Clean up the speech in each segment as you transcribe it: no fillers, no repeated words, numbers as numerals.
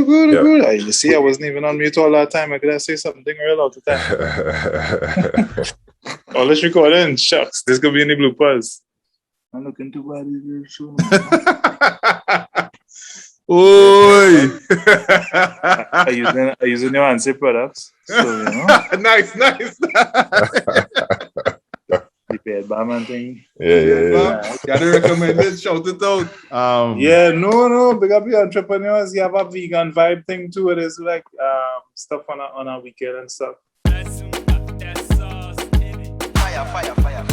Good. You see, I wasn't even on mute all that time. I could have say something real all the time. All this recording, shucks. This could be in the bloopers. I'm looking too bad in this show. Oi! I using Yohance products. So, you know. Nice. The paid barman thing. Yeah. Gotta recommend it. Shout it out. No. Big up your entrepreneurs. You have a vegan vibe thing too. It is like stuff on a weekend and stuff. Fire.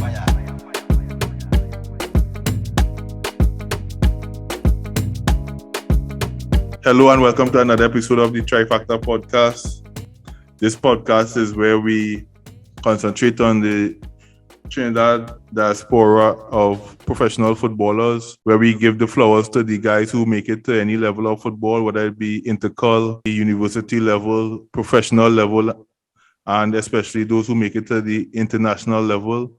Hello and welcome to another episode of the Trifactor podcast. This podcast is where we concentrate on the Trinidad diaspora of professional footballers, where we give the flowers to the guys who make it to any level of football, whether it be intercol, university level, professional level, and especially those who make it to the international level.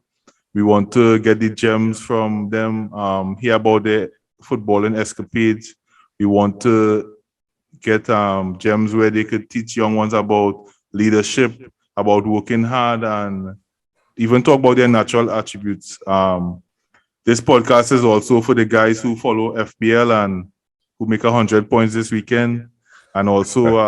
We want to get the gems from them, hear about their footballing escapades. We want to get gems where they could teach young ones about leadership, about working hard, and even talk about their natural attributes. This podcast is also for the guys who follow FPL and who make 100 points this weekend, and also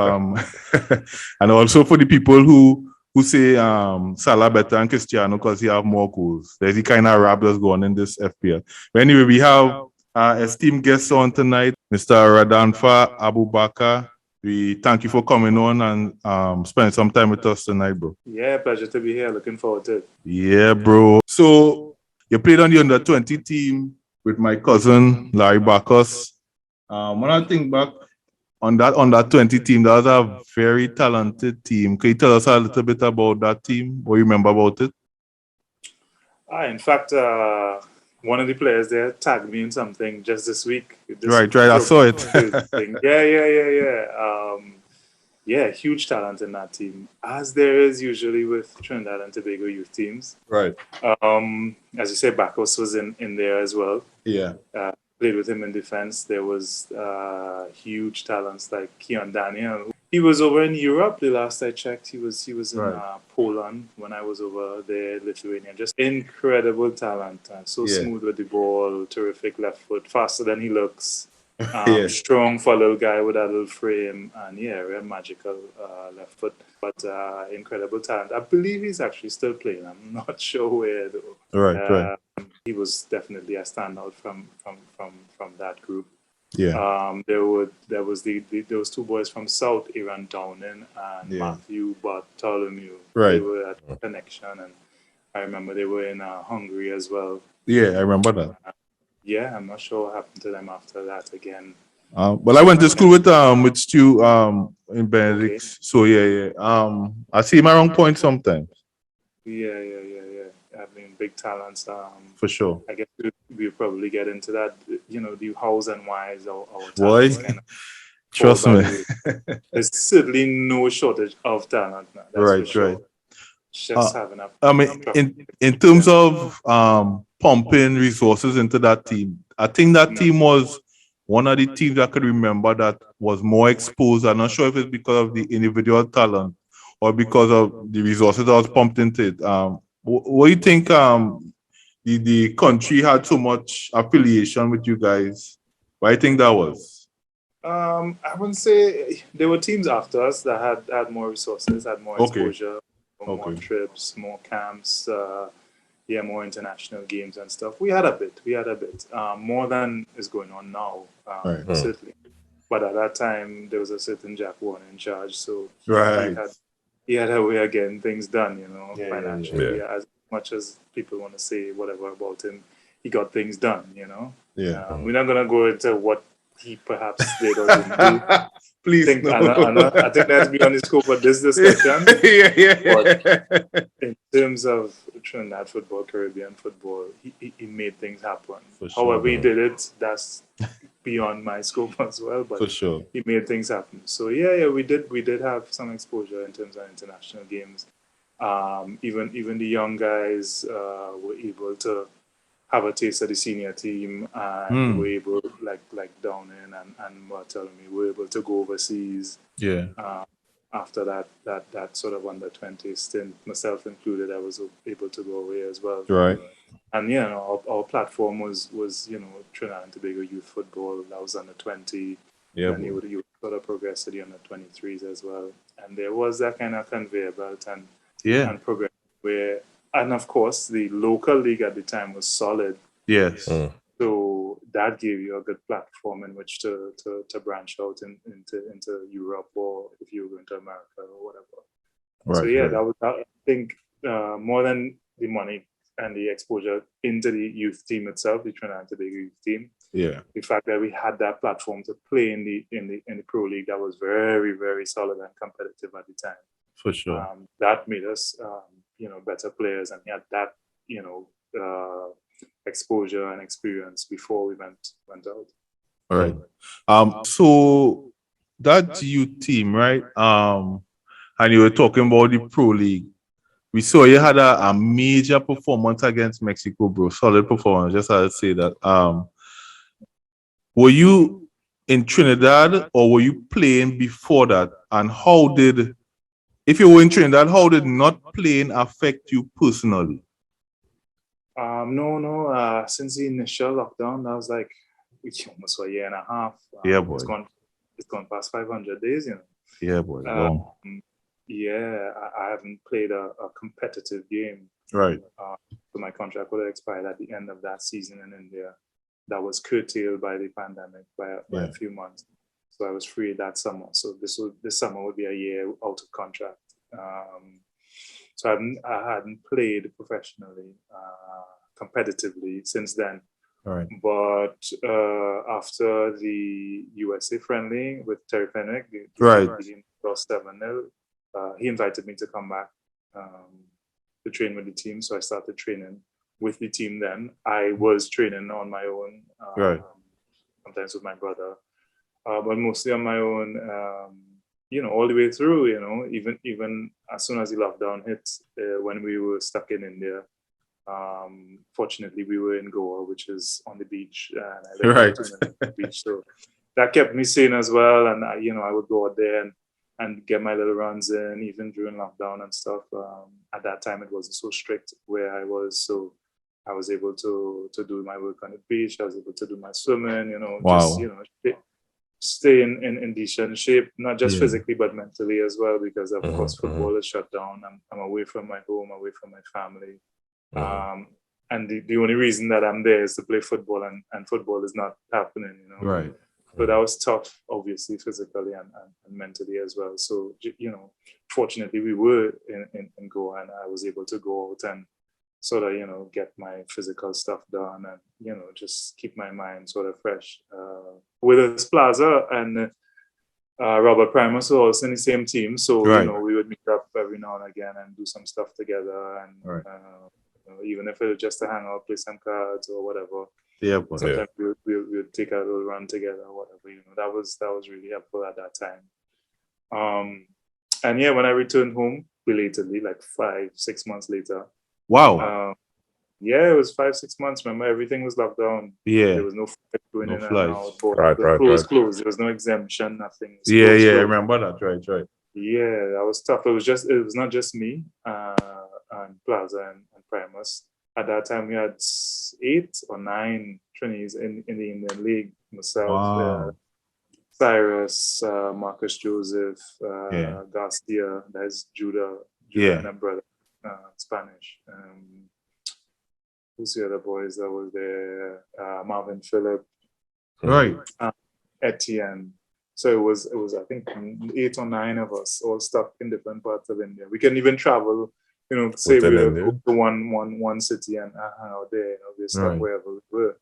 and also for the people who say Salah better than Cristiano because he have more goals. There's the kind of rap that's going in this FPL. But anyway, we have esteemed guests on tonight, Mr. Radanfah Abu Bakr. We thank you for coming on and spending some time with us tonight, bro. Yeah, pleasure to be here. Looking forward to it. Yeah, bro. So you played on the under-20 team with my cousin Larry Bacchus. When I think back on that under-20 team, that was a very talented team. Can you tell us a little bit about that team? What you remember about it? In fact, one of the players there tagged me in something just this week. Right. I saw it. Yeah, huge talent in that team, as there is usually with Trinidad and Tobago youth teams. Right. As you said, Bacchus was in there as well. Yeah. Played with him in defense. There was huge talents like Keon Daniel. He was over in Europe the last I checked. He was in Poland when I was over there, Lithuania. Just incredible talent. Smooth with the ball, terrific left foot, faster than he looks. Strong for a little guy with a little frame, and real magical left foot. But incredible talent. I believe he's actually still playing. I'm not sure where though. Right. He was definitely a standout from that group. Yeah. There was those two boys from South, Aaron Downing and Matthew Bartholomew. Right. They were at Connection, and I remember they were in Hungary as well. Yeah, I remember that. I'm not sure what happened to them after that again. Well, I went to school with Stu in Benedict. Okay. So I see him around point sometimes. Yeah. I mean, big talents. For sure. I guess we'll probably get into that. You know, the hows and whys our talents. Boy, trust me. There's certainly no shortage of talent now. That's for sure. Right. Just having a. I mean, in terms of pumping resources into that team, I think that team was one of the teams I could remember that was more exposed. I'm not sure if it's because of the individual talent or because of the resources that was pumped into it. What do you think the country had so much affiliation with you guys? Why do you think that was? I wouldn't say there were teams after us that had more resources, had more exposure, more trips, more camps, more international games and stuff. We had a bit. More than is going on now, certainly. But at that time, there was a certain Jack Warner in charge, so he had a way of getting things done, financially. As much as people want to say whatever about him, he got things done, We're not going to go into what he perhaps did or didn't do. Please, I think that's beyond the scope of this discussion. But in terms of Trinidad football, Caribbean football, he made things happen. Sure, however he did it, that's beyond my scope as well. But for sure, he made things happen. So we did have some exposure in terms of international games. Even the young guys were able to have a taste of the senior team, and we're able, like Downing and Bartholomew, were able to go overseas. Yeah. After that sort of under 20 stint, myself included, I was able to go away as well. Right. And our platform was Trinidad and Tobago youth football. That was under 20. Yeah. And you would sort of progress to the under 23s as well. And there was that kind of conveyor belt and progress where, and of course, the local league at the time was solid. Yes. So that gave you a good platform in which to branch out into Europe, or if you were going to America or whatever. Right, so yeah, that was, I think, more than the money and the exposure into the youth team itself, the Trinidad and Tobago youth team. Yeah. The fact that we had that platform to play in the pro league that was very, very solid and competitive at the time. For sure. That made us, better players, and we had that, exposure and experience before we went out. All right. So that youth team, right? And you were talking about the pro league. We saw you had a major performance against Mexico, bro. Solid performance. Just had to say that. Were you in Trinidad or were you playing before that? And if you were in Trinidad, how did not playing affect you personally? No. Since the initial lockdown, that was like almost a year and a half. Yeah, boy. It's gone past 500 days, Yeah, boy. Yeah, I haven't played a competitive game. Right. So my contract would have expired at the end of that season in India. That was curtailed by the pandemic by a few months. So I was free that summer. So this summer would be a year out of contract. So I hadn't played professionally, competitively since then. All right. But after the USA friendly with Terry Fenwick, the lost 7-0, he invited me to come back to train with the team. So I started training with the team then. I was training on my own, sometimes with my brother, but mostly on my own, all the way through, even as soon as the lockdown hit, when we were stuck in India. Fortunately, we were in Goa, which is on the beach, and I lived 2 minutes from the beach, so that kept me sane as well. And I would go out there and get my little runs in, even during lockdown and stuff. At that time, it wasn't so strict where I was, so I was able to do my work on the beach. I was able to do my swimming, just stay in decent shape, not just physically but mentally as well, because of course football is shut down. I'm away from my home, away from my family. And the only reason that I'm there is to play football, and football is not happening, Right. So that was tough, obviously, physically and mentally as well. So, fortunately, we were in Goa, and I was able to go out and sort of, get my physical stuff done and, just keep my mind sort of fresh. With us, Plaza and Robert Primus were also in the same team. So, we would meet up every now and again and do some stuff together. And even if it was just to hang out, play some cards or whatever. Yeah, sometimes we would take a little run together or whatever. That was really helpful at that time. And yeah, when I returned home belatedly, like 5-6 months later. Wow. Yeah, it was 5-6 months. Remember, everything was locked down. Yeah. There was no flight going in flights. and out. Closed. There was no exemption, nothing. Yeah, I remember that. Right. Yeah, that was tough. It was not just me and Plaza and Primus. At that time, we had 8 or 9 trainees in the Indian League. Myself, Cyrus, Marcus Joseph, Garcia, that's Judah and a brother, Spanish. Who's the other boys that was there? Marvin Phillip. Right. Etienne. So it was I think 8 or 9 of us all stuck in different parts of India. We couldn't even travel. Say we were to one city and hang out there. We stuck wherever we were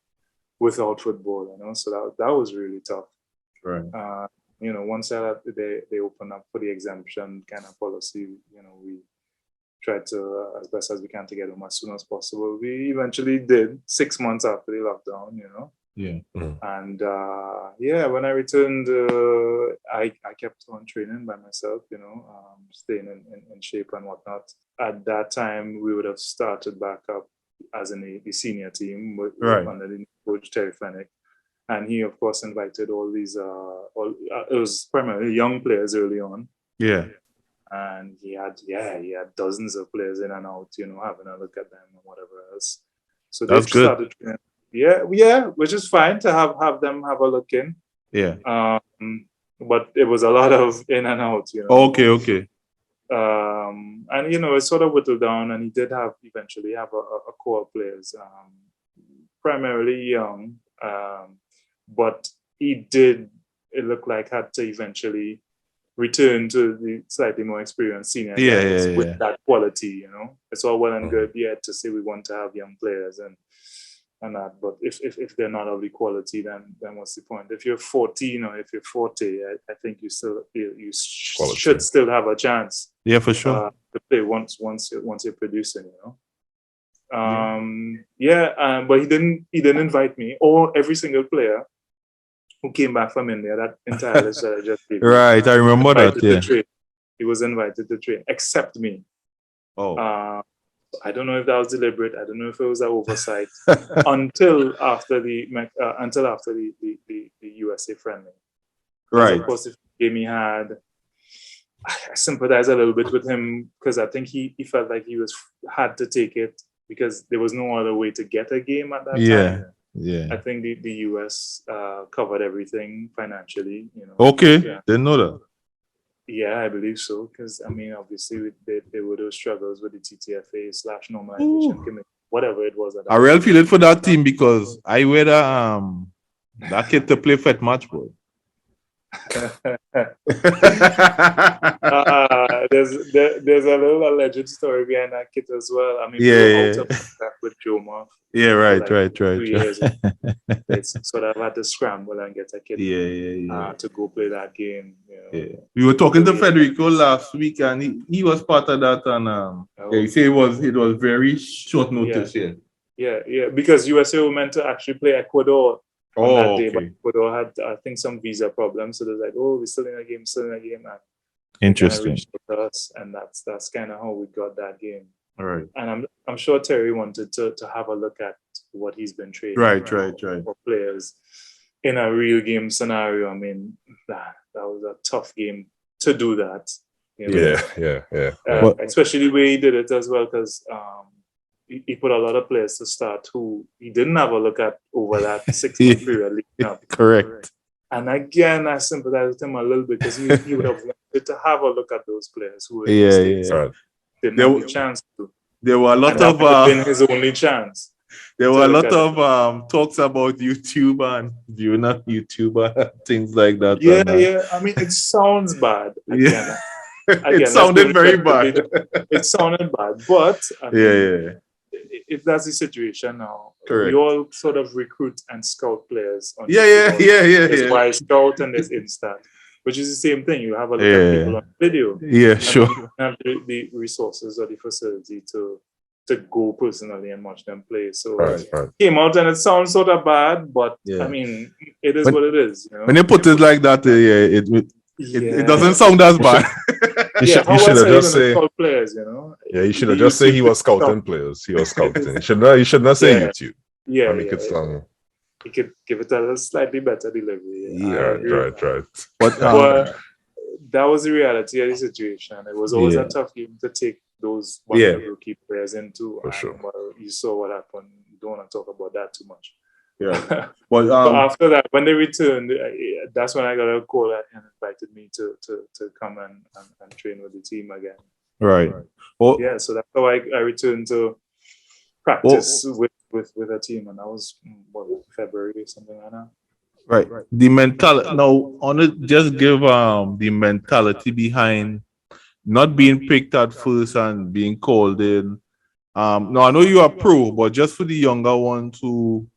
without football. So that was really tough. Right. Once they opened up for the exemption kind of policy, we tried to, as best as we can, to get home as soon as possible. We eventually did 6 months after the lockdown. Yeah. And when I returned, I kept on training by myself, staying in shape and whatnot. At that time, we would have started back up as in a senior team Right. under the coach Terry Fennick. And he, of course, invited all these, it was primarily young players early on. Yeah. And he had dozens of players in and out, having a look at them and whatever else. So they started training. Yeah, which is fine to have them have a look in. Yeah. But it was a lot of in and out, Okay. And it sort of whittled down, and he did eventually have a core of players, primarily young, but he did, it looked like, had to eventually return to the slightly more experienced senior guys with that quality. It's all well and good, to say we want to have young players and that, but if they're not of the quality, then what's the point? If you're 14 or if you're 40, I think you should still have a chance. Yeah, for sure. To play once you're producing, but he didn't invite me or every single player who came back from India. That entire list that I just gave. Right, I remember that. Yeah, he was invited to train, except me. Oh. I don't know if that was deliberate. I don't know if it was an oversight until after the USA friendly. Right. Of course, if the game he had, I sympathize a little bit with him because I think he felt like he had to take it because there was no other way to get a game at that time. Yeah. I think the US covered everything financially. Okay. Didn't know that. Yeah, I believe so. Because obviously there were those struggles with the TTFA / normalization committee, whatever it was. I really feel it for that team because I wear that kid to play Fet match, boy. There's a little alleged story behind that kit as well. We were out of contact with Joe Moff. Yeah, right. 2 years. It's sort of had to scramble and get a kid to go play that game. We were talking to Federico last week, and he was part of that, and he said it was very short notice. Yeah, because USA were meant to actually play Ecuador. On that day, but Ecuador had, I think, some visa problems, so they're like, "Oh, we're still in a game, and interesting. And that's kind of how we got that game. All right. And I'm sure Terry wanted to have a look at what he's been training. Right. For players in a real game scenario. That was a tough game to do that. Yeah. Especially the way he did it as well, because he put a lot of players to start who he didn't have a look at over that 6-month period leading up. Correct. And again, I sympathize with him a little bit because he would have wanted to have a look at those players who were didn't have the chance to. There were a lot of been his only chance. There were a lot of talks about YouTube and viewing on YouTube and things like that. It sounds bad. Again, it sounded very bad. It sounded bad, but if that's the situation now, we all sort of recruit and scout players. There's Y Scout and there's Instat, which is the same thing. You have a look at people on video. Yeah, sure. You have the resources or the facility to go personally and watch them play. So it came out and it sounds sort of bad, but it is what it is. When you put it like that, it doesn't sound as bad. You should have just say players, you should have just say he was scouting players. He was scouting. You should not say YouTube. He could give it a slightly better delivery. Right. But that was the reality of the situation. It was always a tough game to take those rookie players into. For sure. You saw what happened. You don't want to talk about that too much. Yeah. But after that, when they returned, that's when I got a call and invited me to come and train with the team again. Right. So that's how I returned to practice with a team, and that was February or something like that. Right. The mentality. Now, on it, just give the mentality behind not being picked at first and being called in. Now I know you are pro, but just for the younger ones who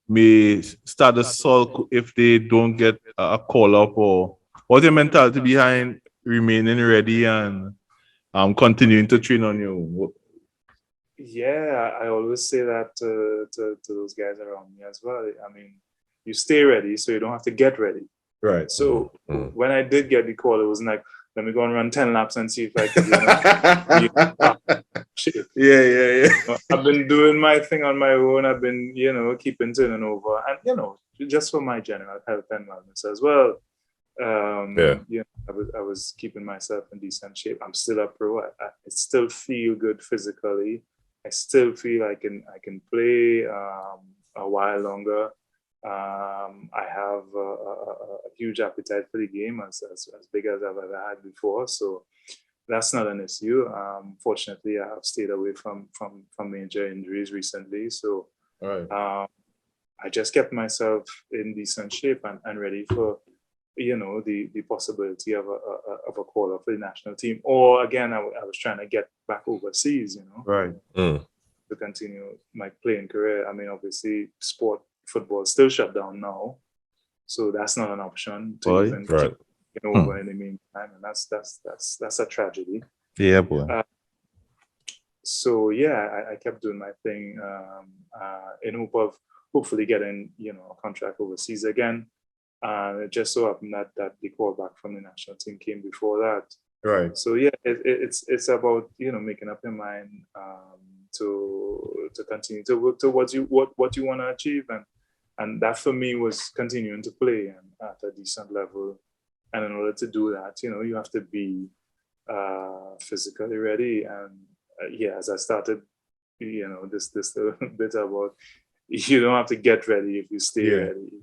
may start a sulk if they don't get a call up, or what's your mentality behind remaining ready and continuing to train on you? I always say that to those guys around me as well. You stay ready so you don't have to get ready. Right. So when I did get the call, it wasn't like, let me go and run 10 laps and see if I can, Yeah. I've been doing my thing on my own. I've been, keeping turning over, and just for my general health and wellness as well. I was keeping myself in decent shape. I'm still a pro. I still feel good physically. I still feel I can play a while longer. I have a huge appetite for the game, as big as I've ever had before. So that's not an issue. Fortunately, I have stayed away from major injuries recently. So I just kept myself in decent shape and ready for, the possibility of a call up for the national team. Or again, I was trying to get back overseas, right, to continue my playing career. I mean, obviously, football is still shut down now, so that's not an option to even keep over in the meantime, and that's a tragedy. Yeah, boy. So I kept doing my thing in hope of hopefully getting a contract overseas again. And it just so happened that the call back from the national team came before that. Right. So it's about making up your mind to continue to work towards what you want to achieve, and that for me was continuing to play at a decent level. And in order to do that, you have to be physically ready. And as I started, this little bit about you don't have to get ready if you stay ready.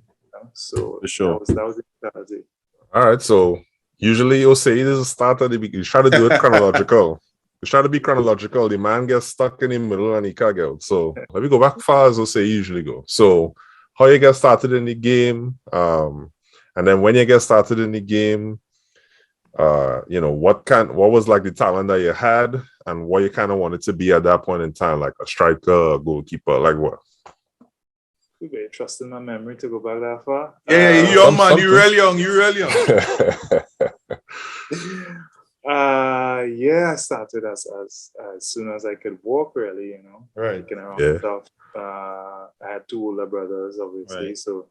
So for sure. that was the strategy. All right. So usually you'll say this is a start at the beginning. You try to do it chronological. You try to be chronological. The man gets stuck in the middle and he can't get out. So let me go back far as we'll say you usually go. So how you get started in the game, and then when you get started in the game, what was like the talent that you had and what you kind of wanted to be at that point in time, like a striker, a goalkeeper, like what? You better trust in my memory to go back that far. Yeah, you young man, you real young. I started as soon as I could walk, really, Right. Stuff. I had two older brothers, obviously, right. So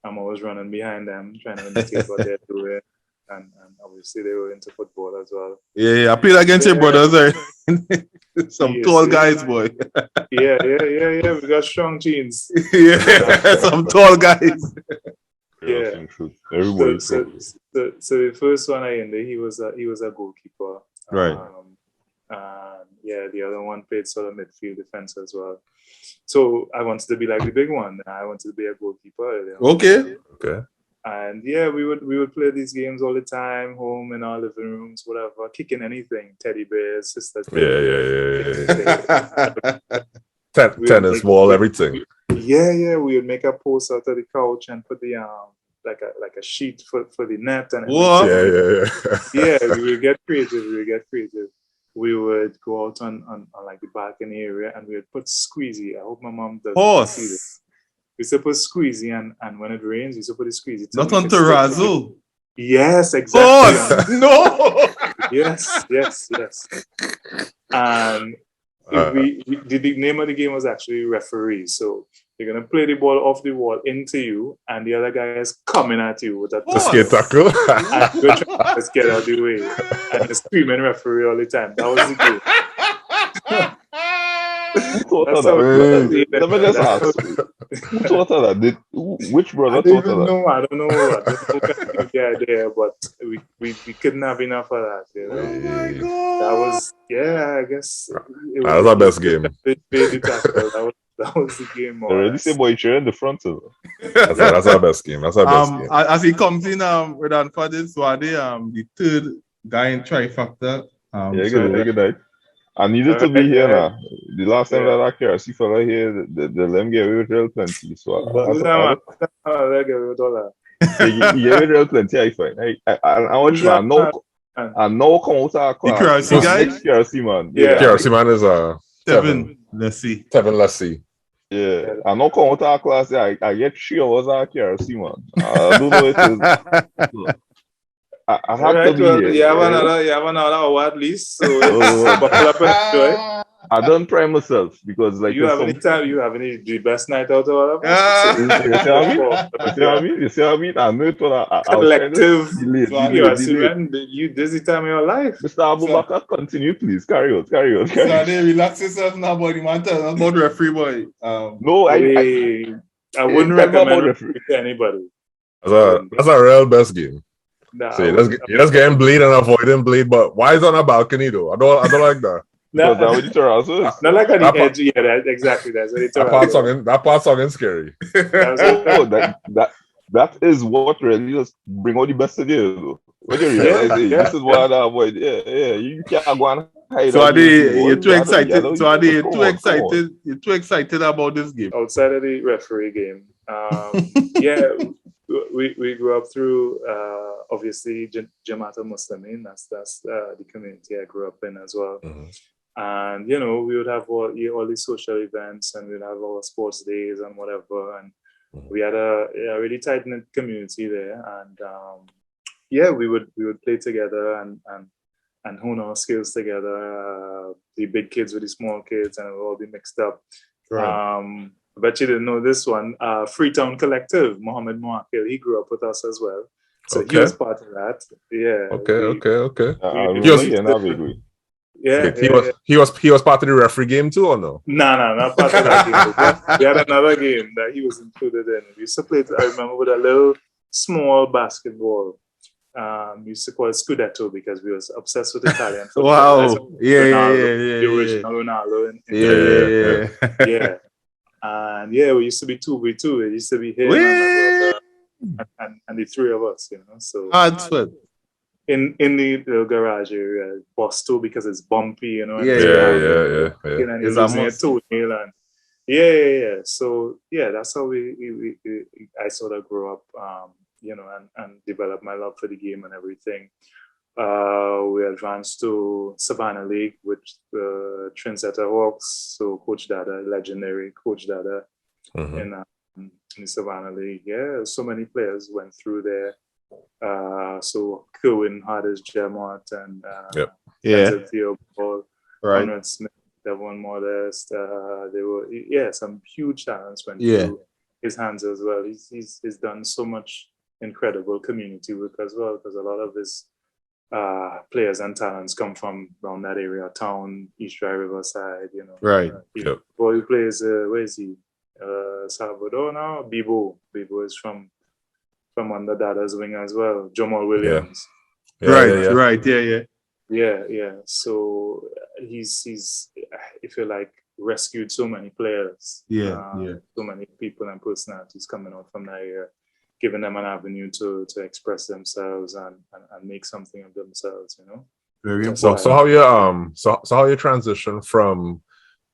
I'm always running behind them, trying to imitate what they're doing. And obviously they were into football as well. Yeah. I played against your brothers, right? Some tall guys, boy. Yeah. We got strong genes. Some tall guys. Yeah. Everybody. So the first one I ended, he was a goalkeeper. Right. The other one played sort of midfield defense as well. So I wanted to be like the big one. I wanted to be a goalkeeper. Okay. And we would play these games all the time, home in our living rooms, whatever, kicking anything, teddy bears, sister. Tennis ball, everything. Yeah. We would make a post out of the couch and put the like a sheet for the net and we would get creative. We would go out on like the balcony area and we would put squeezy. I hope my mom doesn't see this. We used to put squeezy and when it rains, we used to put the squeezy. Not on terrazzo. Yes, exactly. No. Yes. And the name of the game was actually referee. So you're gonna play the ball off the wall into you, and the other guy is coming at you with a skate tackle. And you're trying to get out of the way, and you're screaming referee all the time. That was the game. Let me just ask. Who taught her that? Which brother taught her that? I don't know. I don't know the idea, but we couldn't have enough of that. Oh my God. That was, I guess. That was our best game. That was the game. Already say boy, you're in the front of it. That's our best game. That's our best game. As he comes in, Radanfah Zwade, the third guy in Trifactor. Good night. I needed to be here now. The last time that I care, I see fella here, the them get away with real plenty. So they get away with all that. He gave me real plenty, I find. I want you to know. I know come out of class. The KRC guy? KRC man. KRC man is Tevin. Let's see. Tevin, let's see. Yeah, I know come out of class. I get 3 hours of KRC man. I don't know what it is. I have to be here. You have another hour at least, so buckle up and enjoy. I don't prime myself because like you have any time? You have any the best night out or whatever? you see what I mean? You see what I mean? You see what I mean? I know it when I was trying to Collective. delay. You dizzy time of your life. Mr. Abu Bakr, continue, please. Carry on. Sade, relax yourself now, buddy. Man, tell us about referee, boy. No, I wouldn't recommend referee to anybody. That's a real best game. Nah, so you're just getting bleed and avoiding bleed, but why is it on a balcony though? I don't like that. Because that would deter us. Not like on the edge. Yeah, exactly. That's what that part song is scary. That is what really just bring out the best of you. When you realize this is what I avoid. Yeah. You can't go and hide. So you're too excited. You're too excited about this game. Outside of the referee game, we grew up through obviously Jamata Muslimin. That's the community I grew up in as well. Mm-hmm. And we would have all these social events, and we'd have our sports days and whatever. And we had a really tight knit community there. And we would play together and hone our skills together. The big kids with the small kids, and it would all be mixed up. Right. I bet you didn't know this one. Freetown Collective, Mohammed Moakil, he grew up with us as well. So he was part of that. Yeah. Okay. He was part of the referee game too, or no? No, not part of that game. We had another game that he was included in. We used to play, I remember, with a little small basketball. We used to call it Scudetto because we was obsessed with Italian football. Wow. Yeah. The original Ronaldo. Yeah. And we used to be 2v2. It used to be him and the three of us, So hard sweat. In the garage area, Bosto, because it's bumpy, Yeah. And it's a toenail and So that's how I sort of grew up, and developed my love for the game and everything. We advanced to Savannah League with Trendsetter Hawks, so Coach Dada, legendary Coach Dada, in the Savannah League. Yeah, so many players went through there. So Kerwin Harders, Gemot, and Theo Ball, Conrad Smith, Devon Modest. There were some huge talents went through his hands as well. He's done so much incredible community work as well, because a lot of his players and talents come from around that area, town, East Dry Riverside, Right. Boy who plays, where is he? Salvador now? Bibo is from under Dada's wing as well. Jamal Williams. Right. Yeah. So he's if you like, rescued so many players. So many people and personalities coming out from that area, giving them an avenue to express themselves and make something of themselves, Very important. So how you transition from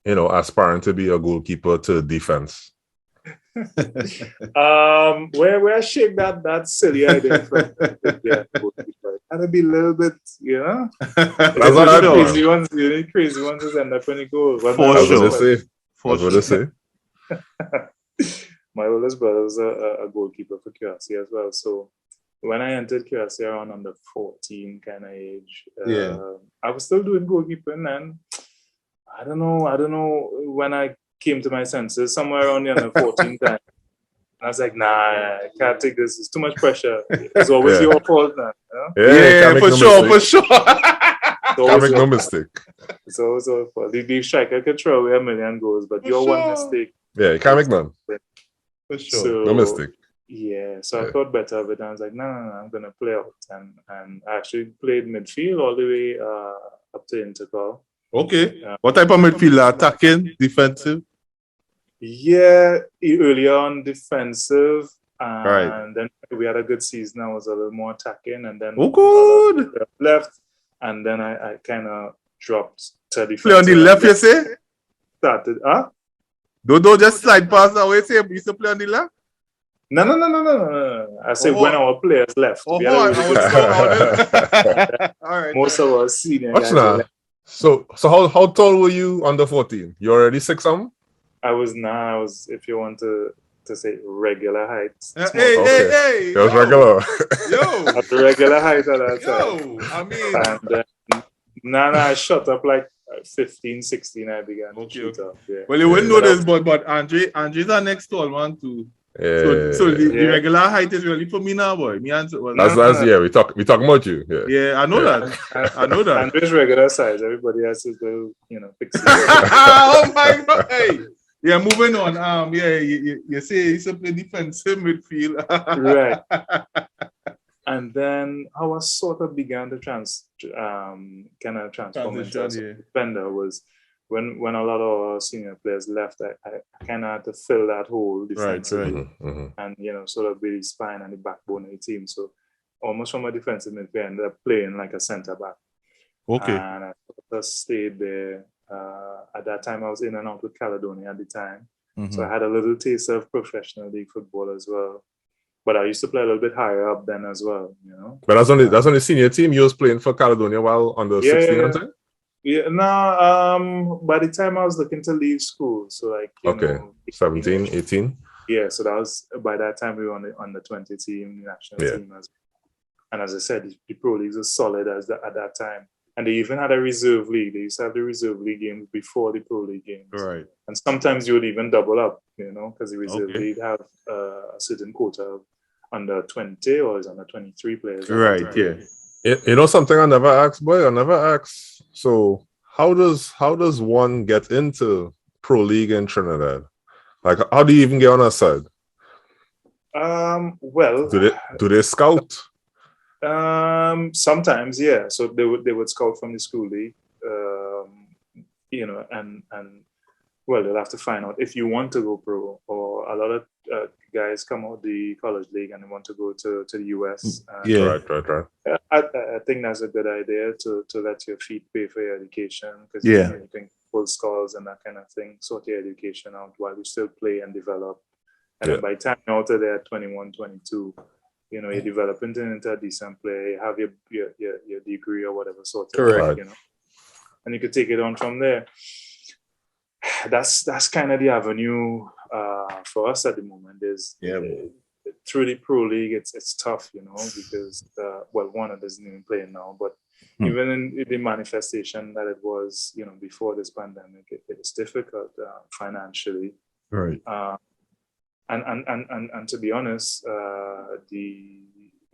aspiring to be a goalkeeper to defense? Where I shake that silly idea from. Gotta be a little bit, That's what I know. Crazy ones is end up in the goal. For sure. My oldest brother was a goalkeeper for QRC as well. So when I entered QRC around under 14 kind of age, I was still doing goalkeeping, and I don't know when I came to my senses, somewhere around the under 14 time. I was like, nah, I can't take this. It's too much pressure. It's always your fault now. For sure. Can't make no mistake. It's always your fault. The striker can throw away a million goals, but your one mistake. Yeah, you can't make none. For sure. So, no mistake. Yeah, so I thought better of it. I was like, no, I'm going to play out. And I actually played midfield all the way up to Intercol. Okay. What type of midfield? Attacking? Defensive? Yeah, earlier on defensive. And then we had a good season. I was a little more attacking. And then good. Left. And then I kind of dropped to defense. Play on the left, you say? Started, Don't just slide past that way. Say you used to play on the left? No. I said when our players left. All right. Most of our senior guys left. So how tall were you under 14? You already 6'? I was, if you want to say regular height. Hey. It was regular. At the regular height at that time. I mean. And I shot up like 15, 16, I began to shoot up. Yeah. Well, you wouldn't know this, but Andre's our next tall man too. So the regular height is really for me now, boy. Me and that's we talking about you. Yeah, I know that. I know that. Andre's regular size. Everybody else is the pixie. Oh my God! Hey. Yeah, moving on. You say he's a play defensive midfield. Right. And then how I sort of began to transform into a defender was when a lot of our senior players left. I kind of had to fill that hole defensively, and sort of be the spine and the backbone of the team. So almost from a defensive midfield, I ended up playing like a centre back. Okay. And I sort of stayed there. At that time, I was in and out with Caledonia at the time, so I had a little taste of professional league football as well. But I used to play a little bit higher up then as well, But that's on the senior team. You was playing for Caledonia while on the 16 and 10? Yeah, no. By the time I was looking to leave school, so 17, 18. Yeah, so that was by that time we were on the 20 team, national team as well. And as I said, the pro leagues were solid at that time. And they even had a reserve league. They used to have the reserve league games before the pro league games. Right. And sometimes you would even double up, because the reserve league have a certain quota of under 20 or is under 23 players. Right, yeah. Something I never asked, boy. I never asked. So how does one get into pro league in Trinidad? Like, how do you even get on our side? Well, do they scout? Sometimes, yeah. So they would scout from the school league, and well, they'll have to find out if you want to go pro, or a lot of guys come out the college league and they want to go to the US. Right. I think that's a good idea to let your feet pay for your education, because you can pull scores and that kind of thing, sort your education out while you still play and develop. And then by the time you're out of there, 21, 22. You're developing into a decent player. You have your degree or whatever sort of thing, and you could take it on from there. That's kind of the avenue for us at the moment. Through the pro league, it's tough, because one, it doesn't even play now, but even in the manifestation that it was, before this pandemic, it's difficult financially. Right. And to be honest, the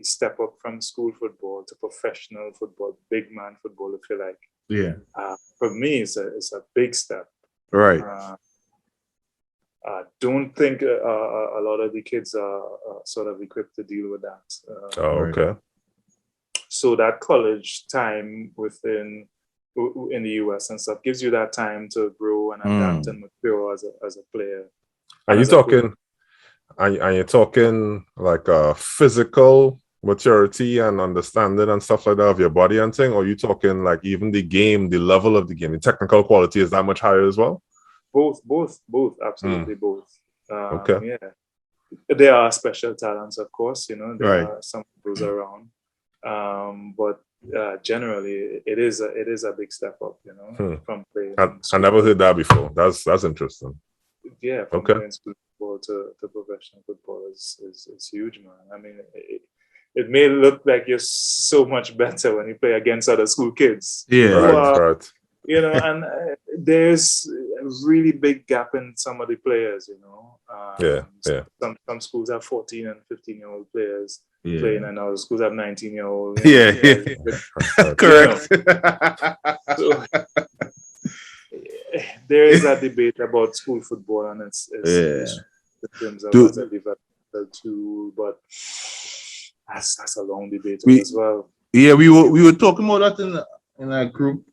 step up from school football to professional football, big man football, if you like, for me, it's a big step. Right. I don't think a lot of the kids are sort of equipped to deal with that. Okay. So that college time in the US and stuff gives you that time to grow and adapt and mature as a player. Are you talking like a physical maturity and understanding and stuff like that of your body and thing, or are you talking like even the game, the level of the game, the technical quality is that much higher as well? Both, absolutely both. Okay. Yeah, there are special talents, of course. There are some of those around, but generally, it is a big step up. From playing. I never heard that before. That's interesting. Yeah, from playing school football to professional football is huge, man. I mean, it may look like you're so much better when you play against other school kids. Yeah, right. And there's a really big gap in some of the players. Some schools have 14 and 15-year-old players playing, and other schools have 19-year-old. Correct. So, there is a debate about school football, and it's in terms of what's a developmental tool, but that's a long debate as well. Yeah, we were talking about that in a group.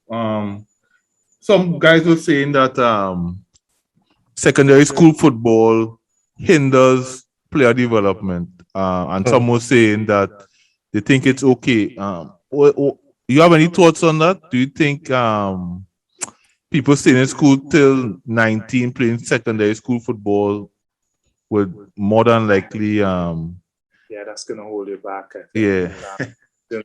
Some guys were saying that secondary school football hinders player development, and some were saying that they think it's okay. You have any thoughts on that? Do you think people staying in school till 19 playing secondary school football would more than likely that's gonna hold you back, I think.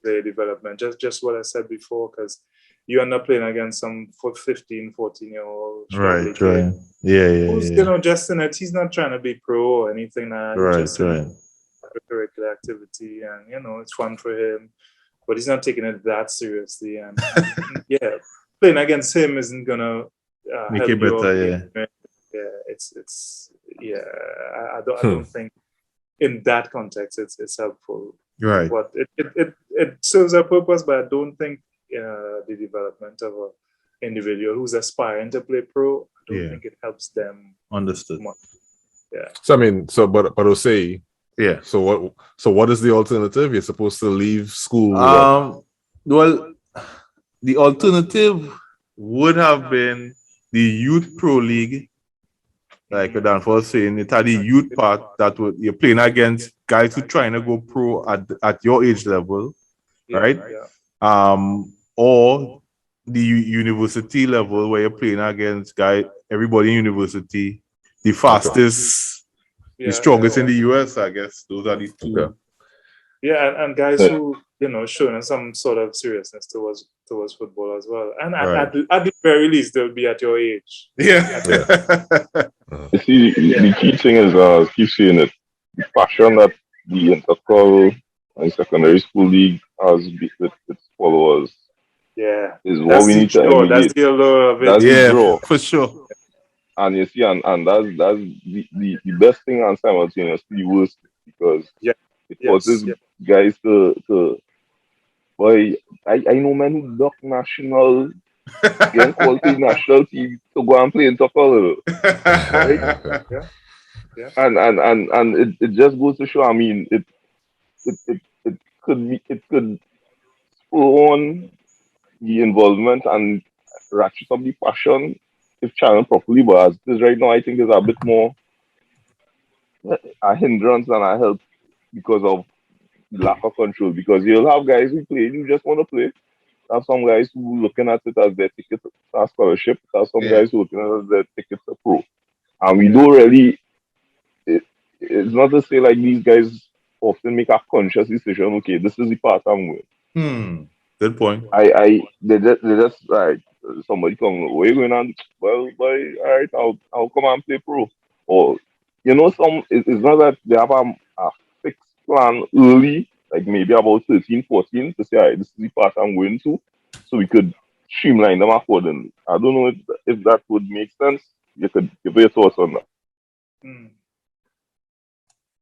Player development, just what I said before, because you end up playing against some 15, 14-year-old right. Who's just in it. He's not trying to be pro or anything like that. Right. Curricular activity, and it's fun for him, but he's not taking it that seriously. And playing against him isn't gonna Make help it better, you. I don't think in that context it's helpful. Right. But it serves a purpose, but I don't think the development of an individual who's aspiring to play pro, I don't think it helps them. Understood. Much. Yeah. So I mean, but I'll say, yeah. So what is the alternative? You're supposed to leave school. Well, the alternative would have been the youth pro league. Like Radanfah was saying, it had the youth part that you're playing against guys who trying to go pro at your age level, right? Yeah. Or the university level where you're playing against everybody in university, the fastest, the strongest in the US, I guess. Those are the two. Yeah, and guys who, showing some sort of seriousness towards football as well. And at the very least, they'll be at your age. Yeah. You see, the key thing is, keep saying it, the passion that the intercol and secondary school league has with its followers. Yeah. Is what we need to emulate. That's the allure of it. That's the draw. For sure. And you see, and that's the best thing and simultaneously the worst, because it forces guys to boy, I know men who duck national getting called to national team to go and play in Tokyo. Right? Yeah. And it just goes to show, I mean, it could spur on the involvement and ratchet up the passion if channeled properly, but as it is right now, I think there's a bit more a hindrance than a help because of lack of control. Because you'll have guys who play, who just want to play. Have some guys who looking at it as their ticket to scholarship. Have some guys who looking at it as their ticket to pro. And we don't really. It's not to say like these guys often make a conscious decision. Okay, this is the path I'm going. Good point. They just like somebody come. Where you going on? Well, boy, all right, I'll come and play pro. Or it's not that they have a fixed plan early, like maybe about 13, 14, to say, all right, this is the path I'm going to, so we could streamline them accordingly. I don't know if that would make sense. You could give your thoughts on that.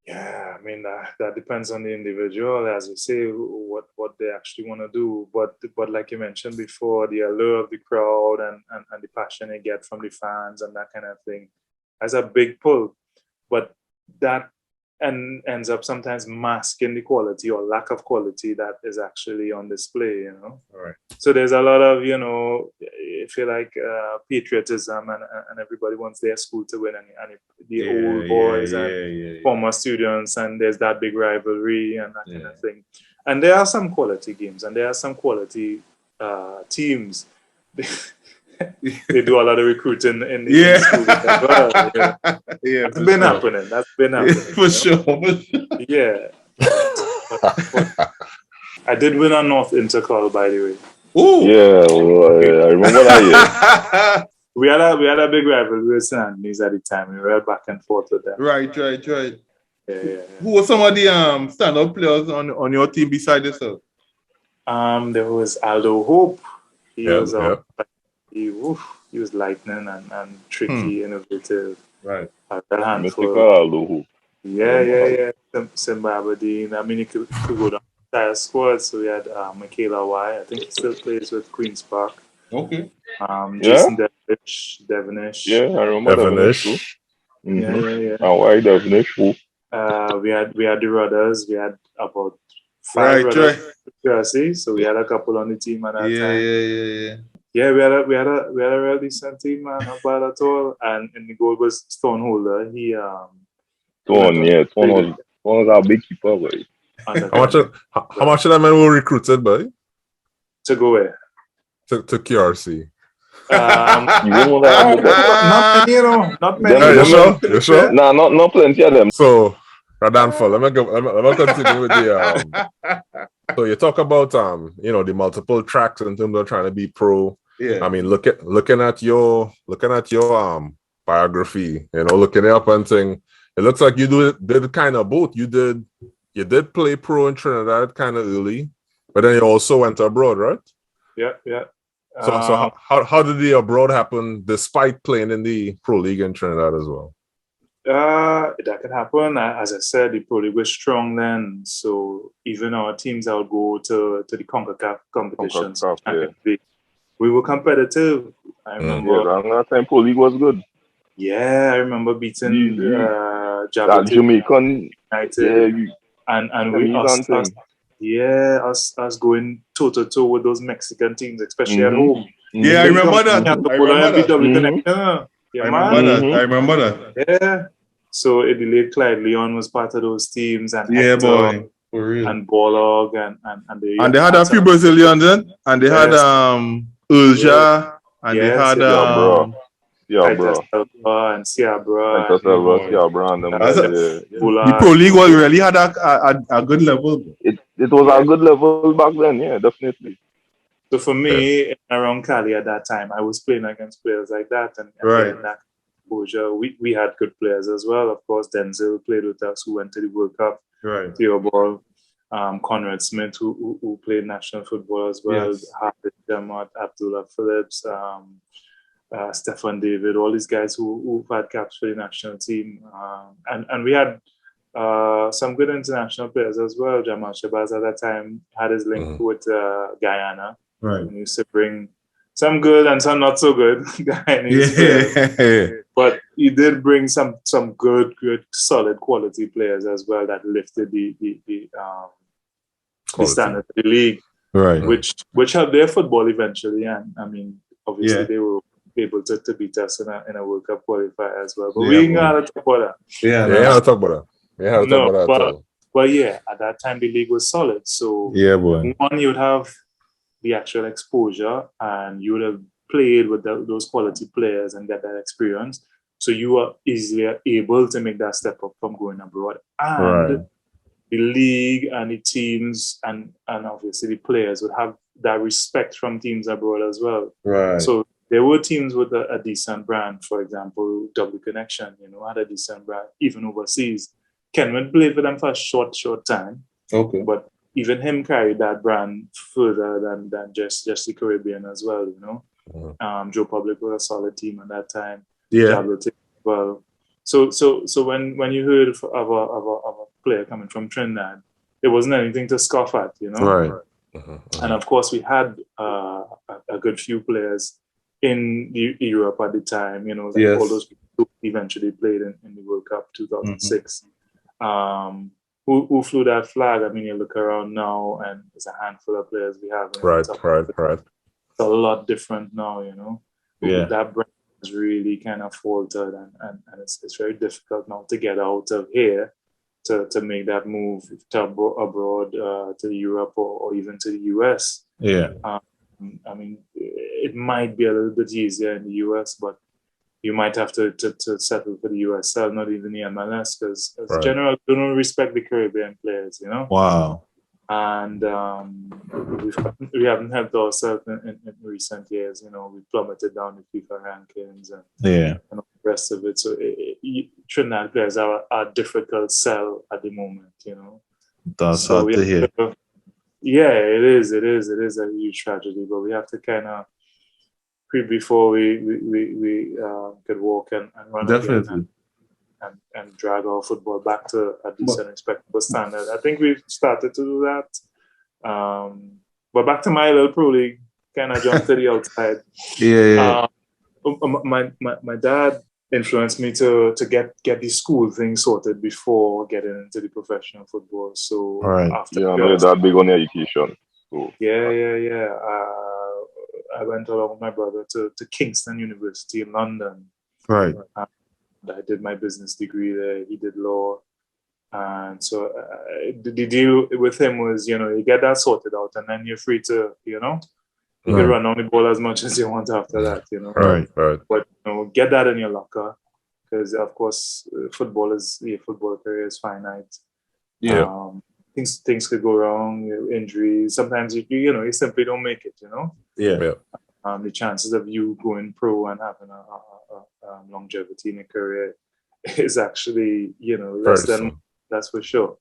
Yeah, I mean that depends on the individual, as you say, what they actually want to do. But like you mentioned before, the allure of the crowd and the passion they get from the fans and that kind of thing has a big pull. But that ends up sometimes masking the quality or lack of quality that is actually on display, All right. So there's a lot of, I feel like patriotism and everybody wants their school to win and the old boys and former students, and there's that big rivalry and that kind of thing. And there are some quality games and there are some quality teams. They do a lot of recruiting in the school as well. That's been happening. For sure. Yeah. But I did win a North Intercall, by the way. Ooh. Yeah, I remember that year. We had a big rivalry with St. Anthony's at the time. We were back and forth with them. Right. Yeah. Who were some of the stand-up players on your team beside yourself? There was Aldo Hope. He was he was lightning and tricky, innovative. Right. Radanfah. Yeah. Simba Aberdeen. I mean, he could go down the entire squad. So we had Michaela Y. I think he still plays with Queen's Park. Okay. Jason Devonish. Yeah, I remember Devonish. Yeah. And why Devonish? We had the Rudders. We had about 5 Rudders. So we had a couple on the team at that time. Yeah. Yeah, we had a real decent team, man, not bad at all. And in the goal was Stoneholder. Stone was our big keeper, boy. How much of that man were recruited, boy? To go where? To QRC. Not many. You sure? Nah, not plenty of them. So, Radanfah, let me continue with the. So you talk about the multiple tracks in terms of trying to be pro. Yeah. I mean, looking at your biography, looking it up and saying, it looks like you did kind of both. You did play pro in Trinidad kind of early, but then you also went abroad, right? Yeah. So how did the abroad happen despite playing in the Pro League in Trinidad as well? That could happen. As I said, the Pro League was strong then, so even our teams that would go to the CONCACAF competitions, we were competitive. I remember that time Pro League was good. Yeah, I remember beating that Jamaican United, and we us going toe to toe with those Mexican teams, especially at home. Yeah, I remember that. I remember that. Yeah. So it delayed Clyde Leon was part of those teams, and yeah, Hector, boy, for real. and Borlog, and they had a few Brazilians then, and they had Ulja, and they had bro. And Siabra. The Pro League was really had a good level. It was a good level back then, yeah, definitely. So for me, around Cali at that time, I was playing against players like that, and getting that exposure. We had good players as well. Of course, Denzel played with us, who went to the World Cup. Right. Theobald, Conrad Smith, who played national football as well. Yes. Harvey Dermot, Abdullah Phillips, Stefan David, all these guys who've had caps for the national team. And we had some good international players as well. Jamal Shabazz at that time had his link with Guyana. Right. And he used to bring some good and some not so good Guyanese players. But he did bring some good, solid quality players as well that lifted the standard of the league. Right. Which helped their football eventually. And I mean, obviously they were able to beat us in a World Cup qualifier as well. But we ain't gonna talk about that. Talk about that. But yeah, at that time the league was solid. So one, you'd have the actual exposure, and you would have played with those quality players and get that experience. So you are easily able to make that step up from going abroad. And the league and the teams and obviously the players would have that respect from teams abroad as well. Right. So there were teams with a decent brand, for example, W Connection, had a decent brand, even overseas. Kenwood played for them for a short time. Okay. But even him carried that brand further than just the Caribbean as well, Joe Public was a solid team at that time. Yeah. Well, so when you heard of a player coming from Trinidad, there wasn't anything to scoff at, Right. And of course, we had a good few players in Europe at the time, all those people who eventually played in the World Cup 2006. Who flew that flag? I mean, you look around now, and there's a handful of players we have. Right. It's a lot different now, Yeah. That brand has really kind of faltered, and it's very difficult now to get out of here to make that move to abroad, to Europe or even to the US. Yeah. I mean, it might be a little bit easier in the US, but you might have to settle for the USL, not even the MLS, because general they don't respect the Caribbean players, Wow. And we haven't helped ourselves in recent years. We plummeted down the FIFA rankings and all the rest of it. So Trinidad players are a difficult sell at the moment. That's hard to hear. Yeah, it is a huge tragedy, but we have to kind of before we could walk and run definitely and drag our football back to a decent, respectable standard. I think we've started to do that. But back to my little Pro League, kind of jump to the outside. My dad influenced me to get the school thing sorted before getting into the professional football. So after that big on education. So. I went along with my brother to Kingston University in London. Right. I did my business degree there. He did law. And so the deal with him was, you get that sorted out and then you're free to, you can run on the ball as much as you want after that, Right. But, get that in your locker because, of course, football career is finite. Yeah. Things could go wrong, injuries. Sometimes you simply don't make it. Yeah. The chances of you going pro and having a longevity in a career is actually less than that's for sure.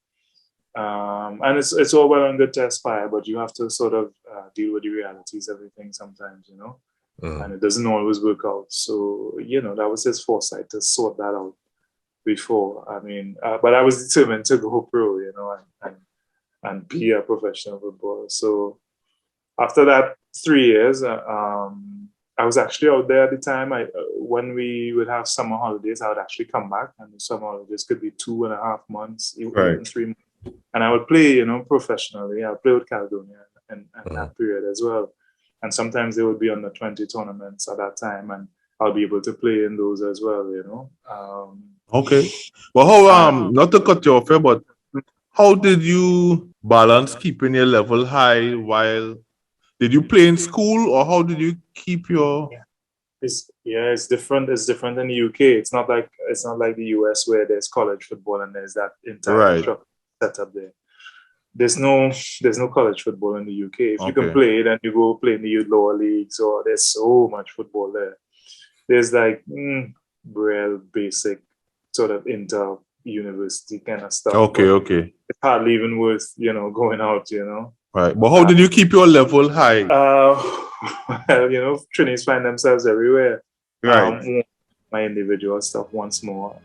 And it's all well and good to aspire, but you have to sort of deal with the realities of everything sometimes, you know. And it doesn't always work out. So, you know, that was his foresight to sort that out before. I mean, but I was determined to go pro, you know, and be a professional footballer. So after that 3 years, I was actually out there at the time. When we would have summer holidays, I would actually come back, and the summer holidays could be 2.5 months, even 3 months. And I would play, you know, professionally. I would play with Caledonia and that period as well. And sometimes they would be under 20 tournaments at that time, and I'll be able to play in those as well, you know. Okay. Well, how not to cut you off here, but how did you balance keeping your level high while did you play in school, or how did you keep your? It's different. It's different in the UK. It's not like the US where there's college football and there's that entire structure set up there. There's no college football in the UK. If you can play, then you go play in the lower leagues, or there's so much football there. There's like real basic sort of inter-university kind of stuff. Okay. It's hardly even worth, you know, going out, you know. Right. But how did you keep your level high? Well, you know, trainees find themselves everywhere. Right. My individual stuff once more.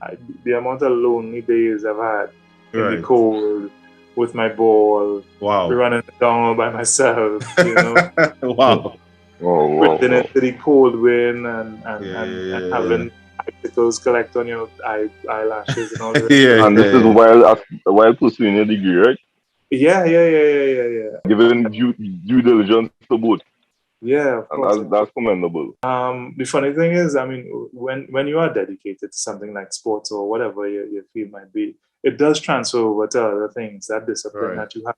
The amount of lonely days I've had in the cold with my ball, running down by myself, you know. Wow. Breathing into the cold wind and having icicles collect on your eyelashes and all that. And this is while pursuing your degree, right? Yeah. Giving due diligence to both. Yeah, of course. And that's commendable. The funny thing is, I mean, when you are dedicated to something like sports or whatever your field might be, it does transfer over to other things. That discipline that you have,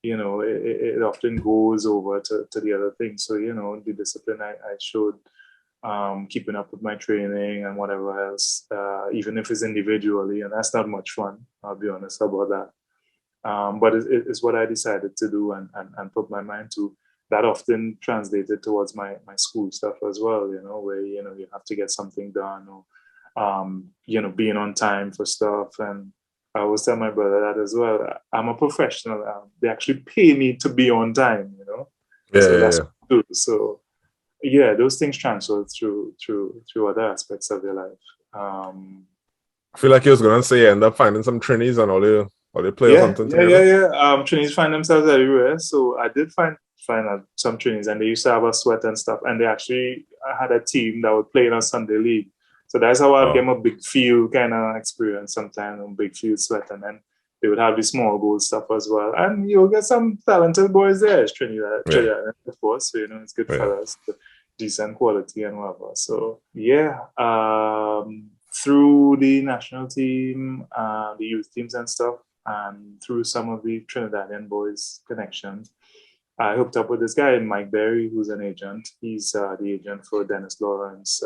you know, it often goes over to the other things. So, you know, the discipline I showed, keeping up with my training and whatever else, even if it's individually, and that's not much fun, I'll be honest about that. But it's what I decided to do and put my mind to. That often translated towards my school stuff as well, you know, where, you know, you have to get something done, or, you know, being on time for stuff. And I always tell my brother that as well. I'm a professional. They actually pay me to be on time, you know. That's what I do. So, yeah, those things transfer through other aspects of your life. I feel like you was going to say you end up finding some trainees and all they play or something together. Yeah. Trainees find themselves everywhere. So I did find some trainees, and they used to have a sweat and stuff. And they actually had a team that would play in a Sunday league. So that's how I became a big field kind of experience sometimes, a big field sweat. And then they would have the small goal stuff as well. And you'll get some talented boys there. It's Trinidad, of course. So, you know, it's good fellas, decent quality and whatever. So, yeah. Through the national team, the youth teams and stuff, and through some of the Trinidadian boys' connections, I hooked up with this guy, Mike Berry, who's an agent. He's the agent for Dennis Lawrence,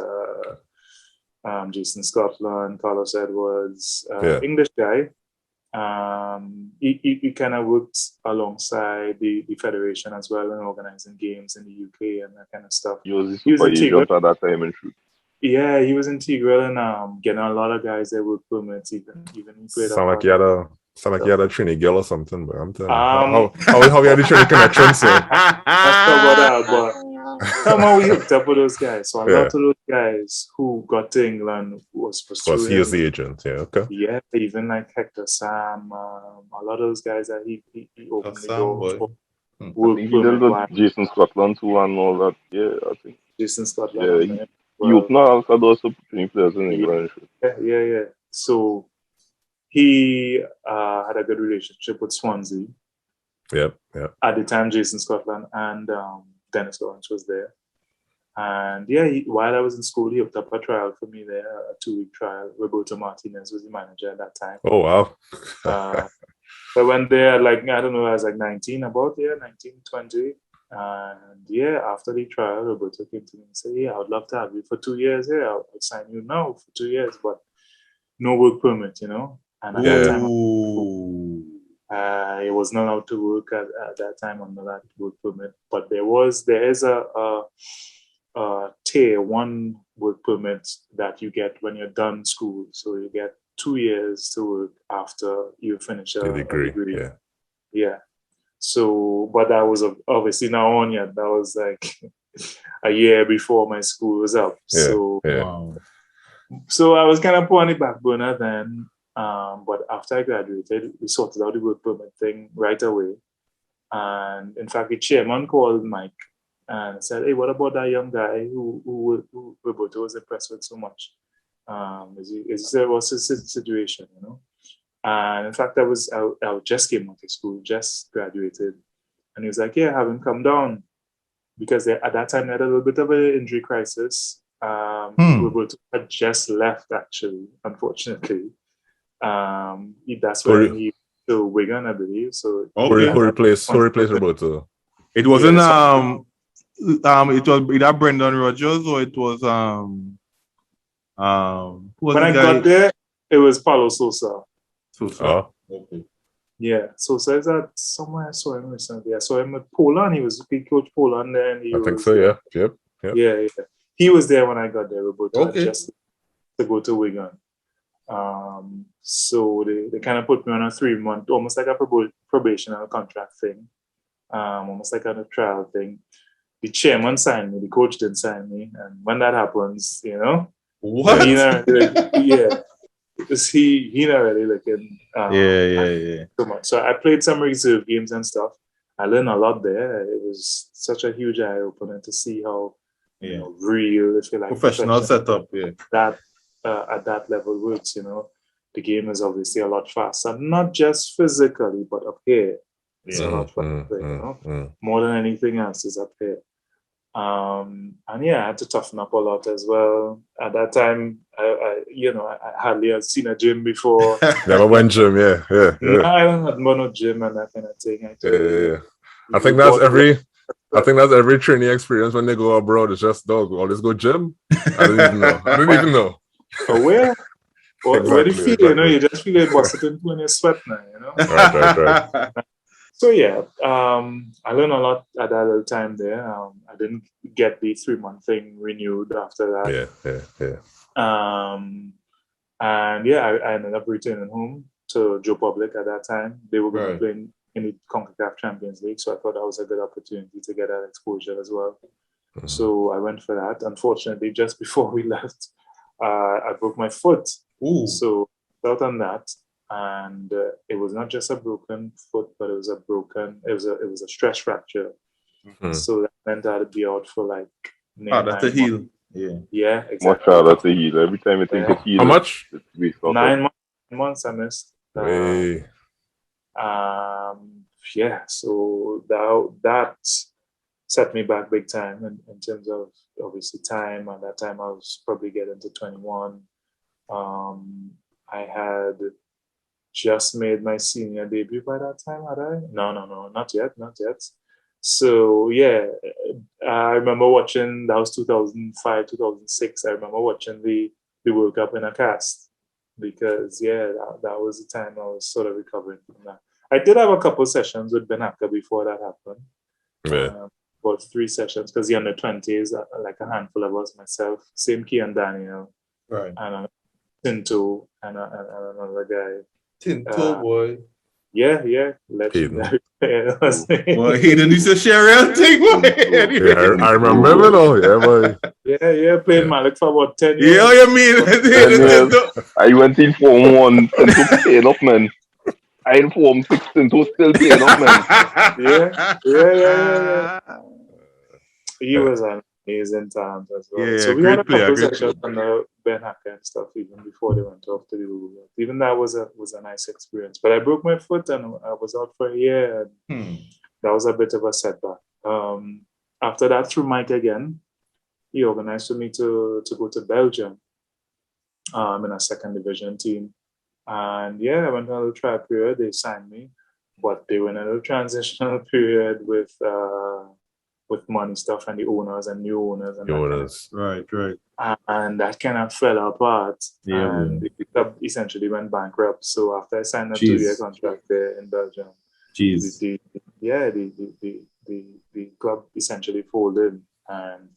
Jason Scotland, Carlos Edwards, English guy. He kind of worked alongside the federation as well in organizing games in the UK and that kind of stuff. He was agent at that time in truth. Yeah, he was integral in getting a lot of guys that work permits. Even he played. Sound like you had a Trini girl or something, but I'm telling you. How you had the Trini connection, so. Let's talk about that, but somehow we hooked up with those guys. So a lot of those guys who got to England was pursuing. Because he is the agent, okay. Yeah, even like Hector Sam, a lot of those guys that he opened the door for. He did with Jason Scotland too and all that. Yeah, I think. Jason Scotland. Yeah, he opened up those Trini players in England. Yeah. So he had a good relationship with Swansea. Yep. At the time, Jason Scotland and Dennis Lawrence was there. And while I was in school, he hooked up a trial for me there, a 2-week trial. Roberto Martinez was the manager at that time. Oh, wow. I went there, I was 19, 20. And after the trial, Roberto came to me and said, I would love to have you for 2 years here. I'll sign you now for 2 years, but no work permit, you know. And at that time, I was not allowed to work at that time under that work permit. But there is a tier 1 work permit that you get when you're done school. So you get 2 years to work after you finish a degree. Yeah. So, but that was obviously not on yet. That was like a year before my school was up. Wow. So I was kind of put on the back burner then. But after I graduated, we sorted out the work permit thing right away. And in fact, the chairman called Mike and said, "Hey, what about that young guy who Roberto was impressed with so much? What's his situation, you know?" And in fact, I just came out of school, just graduated. And he was like, "Yeah, have him come down." Because at that time, they had a little bit of an injury crisis. Roberto had just left, actually, unfortunately. That's when he to Wigan, I believe. So who replaced Roberto? It wasn't it was either Brendan Rodgers or it was when I got there, it was Paulo Sousa. Okay. Yeah, Sousa is at somewhere. I saw him recently. I saw him at Poland. He coached Poland there. And I think so. Yeah. Yep. Yeah. He was there when I got there. Roberto just to go to Wigan. So they kind of put me on a 3-month, almost like a probational contract thing, almost like a trial thing. The chairman signed me, the coach didn't sign me, and when that happens, you know, what? He not really looking so much. So I played some reserve games and stuff. I learned a lot there. It was such a huge eye opener to see how real, if you like, professional setup. That at that level works, you know. The game is obviously a lot faster, not just physically, but up here. It's a lot faster, you know. More than anything else is up here. And I had to toughen up a lot as well. At that time, I hardly had seen a gym before. Never went gym, yeah. No, I don't have no gym and that kind of thing. I think that's every training experience when they go abroad. It's just always go gym. I didn't even know. Oh, where? Where do you feel? You know, you just feel like busting when you sweat now, you know? Right. So, I learned a lot at that little time there. I didn't get the 3-month thing renewed after that. Yeah. I ended up returning home to Joe Public at that time. They were going to play in the CONCACAF Champions League, so I thought that was a good opportunity to get that exposure as well. Mm-hmm. So I went for that. Unfortunately, just before we left, I broke my foot. Ooh. So felt on that, and it was not just a broken foot, but it was a stress fracture. Mm-hmm. So that meant I had to be out for like 9 to heal. Yeah, exactly. Much harder to heal. Every time you think it's healed, how much? 9 months I missed. So that set me back big time in terms of obviously time. At that time, I was probably getting to 21. I had just made my senior debut by that time, had I? No, not yet. So I remember watching, that was 2005, 2006. I remember watching the World Cup in a cast because that was the time I was sort of recovering from that. I did have a couple of sessions with Ben Hacker before that happened. About 3 sessions because the under 20s, like a handful of us, myself, same key and Daniel, right, and Tinto and another guy. Tinto boy. Yeah, legendary. Well, he didn't used to share everything. I remember him though. Yeah, played Malik for about 10 years. Yeah, you mean? I went in Form 1 Tinto playing up, man. I in Form 6 Tinto still playing up, man. Yeah. He was an amazing time as well. So we had a couple of sessions under Ben Hacker and stuff even before they went off to the World Cup. Even that was a nice experience. But I broke my foot and I was out for a year. And that was a bit of a setback. After that, through Mike again, he organized for me to go to Belgium in a second division team. And I went on a little trial period. They signed me, but they were in a little transitional period with money stuff and the owners and new owners and right. And that kind of fell apart. And the club essentially went bankrupt. So after I signed a 2-year contract there in Belgium, the club essentially folded. And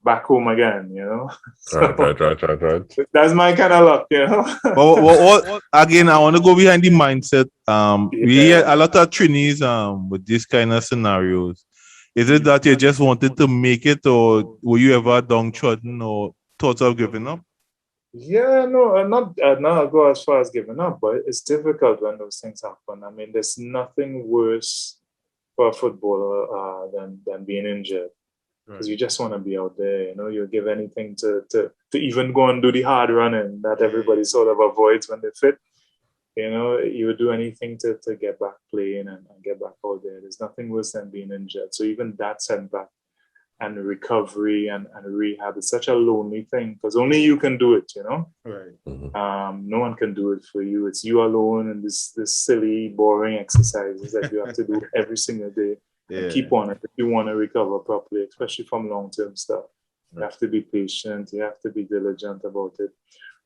back home again, you know. So Right. that's my kind of luck, you know. What, again, I want to go behind the mindset. We hear Yeah. a lot of trainees with this kind of scenarios. Is it that you just wanted to make it, or were you ever downtrodden or thoughts of giving up? Yeah, no, not go as far as giving up, but it's difficult when those things happen. I mean, there's nothing worse for a footballer than being injured, because you just want to be out there. You know, you'll give anything to even go and do the hard running that everybody sort of avoids when they're fit. You know, you would do anything to get back playing and get back out there. There's nothing worse than being injured. So even that setback and recovery and rehab is such a lonely thing, because only you can do it, you know? Right. No one can do it for you. It's you alone and this silly, boring exercises that you have to do every single day. Yeah. And keep on it if you want to recover properly, especially from long-term stuff. You have to be patient. You have to be diligent about it.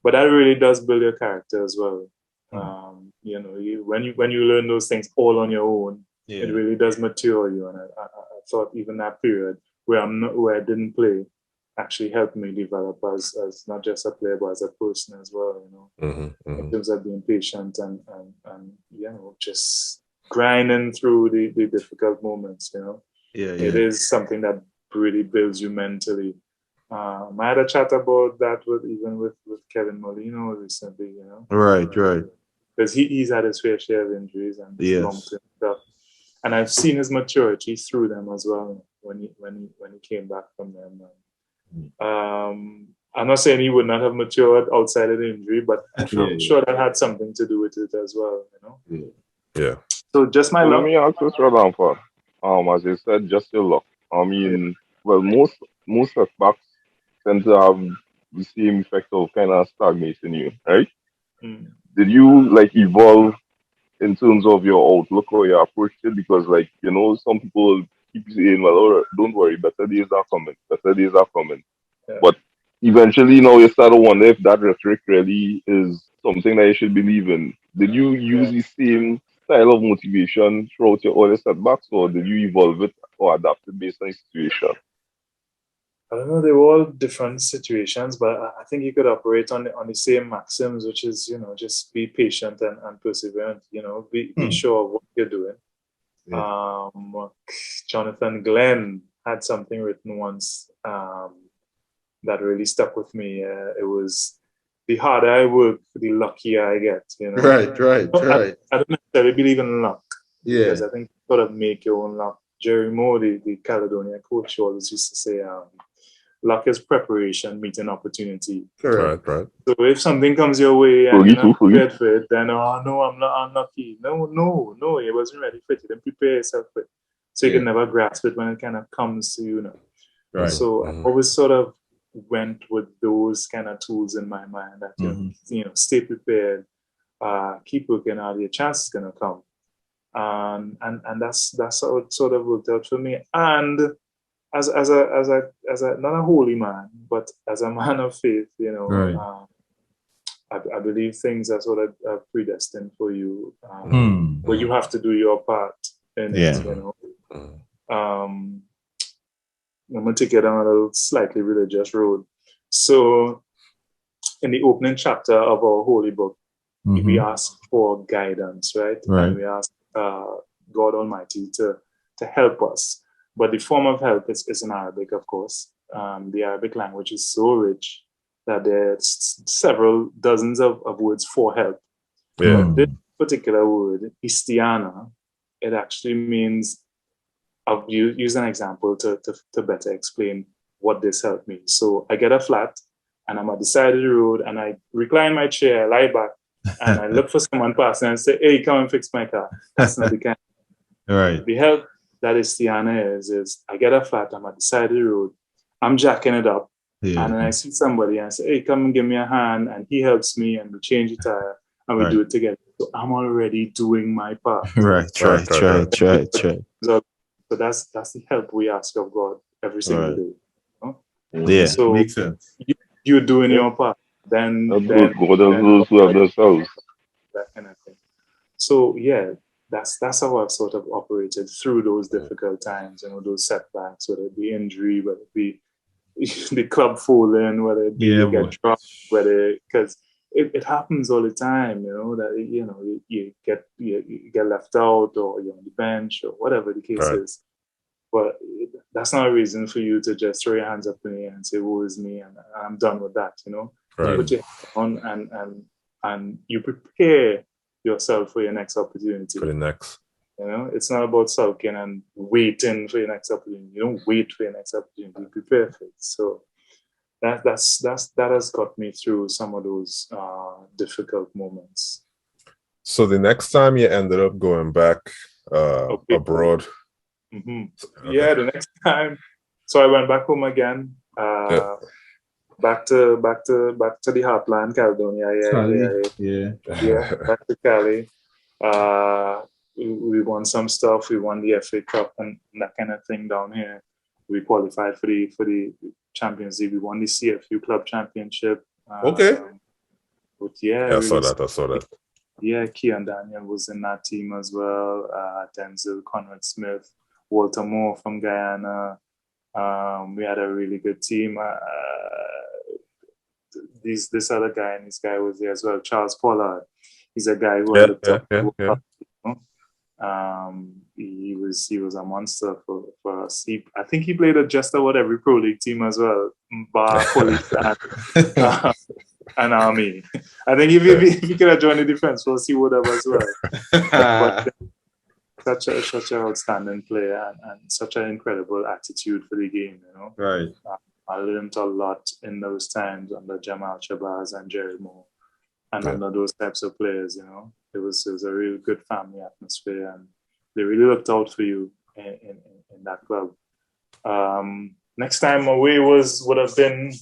But that really does build your character as well. You know, when you learn those things all on your own, it really does mature you. And I thought even that period where I didn't play actually helped me develop as not just a player but as a person as well. You know, in terms of being patient and you know, just grinding through the difficult moments. You know, it is something that really builds you mentally. I had a chat about that with Kevin Molino recently, you know. Right. Because he's had his fair share of injuries and long-term stuff, and I've seen his maturity through them as well when he came back from them. I'm not saying he would not have matured outside of the injury, but I'm sure that had something to do with it as well, you know. Yeah. So just my luck. Let me ask this, Radanfah. As you said, just your luck. I mean, well, most setbacks tend to have the same effect of kind of stagnating you, right? Did you like evolve in terms of your outlook or your approach to it? Because, like, you know, some people keep saying, well, oh, don't worry, better days are coming. Yeah. But eventually, you know, you start to wonder if that rhetoric really is something that you should believe in. Did you use the same style of motivation throughout all your setbacks, or did you evolve it or adapt it based on the situation? I don't know, they were all different situations, but I think you could operate on the same maxims, which is, you know, just be patient and perseverant, you know, be sure of what you're doing. Jonathan Glenn had something written once that really stuck with me. It was, the harder I work, the luckier I get, you know. Right. I don't necessarily believe in luck, because Yeah. I think you sort of make your own luck. Jerry Moore, the Caledonia coach, always used to say, luck is preparation meeting opportunity. Correct. Right. So if something comes your way and you're not prepared for it, then no, I'm not unlucky. No, you wasn't ready for it. You didn't prepare yourself for it. So you can never grasp it when it kind of comes to you, you know. Right. So I always sort of went with those kind of tools in my mind that you know, stay prepared, keep working hard, your chance is gonna come. And that's how it sort of worked out for me. And as a not a holy man, but as a man of faith, you know, Right. I believe things are sort of predestined for you, but you have to do your part in it, you know. I'm gonna take it down a little slightly religious road. So, in the opening chapter of our holy book, we ask for guidance, right? And we ask God Almighty to help us. But the form of help is in Arabic, of course. The Arabic language is so rich that there's several dozens of words for help. But this particular word, istiana, it actually means, I'll use an example to better explain what this help means. So I get a flat and I'm at the side of the road and I recline my chair, lie back, and I look for someone passing and say, hey, come and fix my car. That's not the kind. Right. The help that Istiana is I get a flat, I'm at the side of the road, I'm jacking it up, and then I see somebody and I say, hey, come and give me a hand, and he helps me and we change the tire and we do it together. So I'm already doing my part. Right. So that's the help we ask of God every single day. You know? Yeah, so makes sense. You're doing your part. Then God those who have themselves. That kind of thing. So yeah, that's how I've sort of operated through those difficult times, you know, those setbacks, whether it be injury, whether it be the club falling, whether it be you get dropped, because it happens all the time, that you get left out or you're on the bench or whatever the case is. But that's not a reason for you to just throw your hands up in the air and say, "Woe is me," and I'm done with that. You put your hand on and you prepare yourself for your next opportunity. For the next. It's not about sulking and waiting for your next opportunity. You don't wait for your next opportunity. You prepare for it. So that has got me through some of those difficult moments. So the next time you ended up going back abroad. Mm-hmm. Okay. Yeah, the next time. So I went back home again. Back to the heartland, Caledonia. Yeah. Back to Cali. We won some stuff. We won the FA Cup and that kind of thing down here. We qualified for the Champions League. We won the CFU Club Championship. But I saw that. Yeah, Kean Daniel was in that team as well. Denzel, Conrad Smith, Walter Moore from Guyana. We had a really good team. This other guy and this guy was there as well. Charles Pollard. He's a guy who looked up. He was a monster for us. I think he played at just about every Pro League team as well, bar Police and Army. I think if he could have joined the defense force, he would have as well. But such an outstanding player and such an incredible attitude for the game. Right. I learned a lot in those times under Jamal Shabazz and Jerry Moore, and under those types of players. It was a really good family atmosphere, and they really looked out for you in that club. Next time away would have been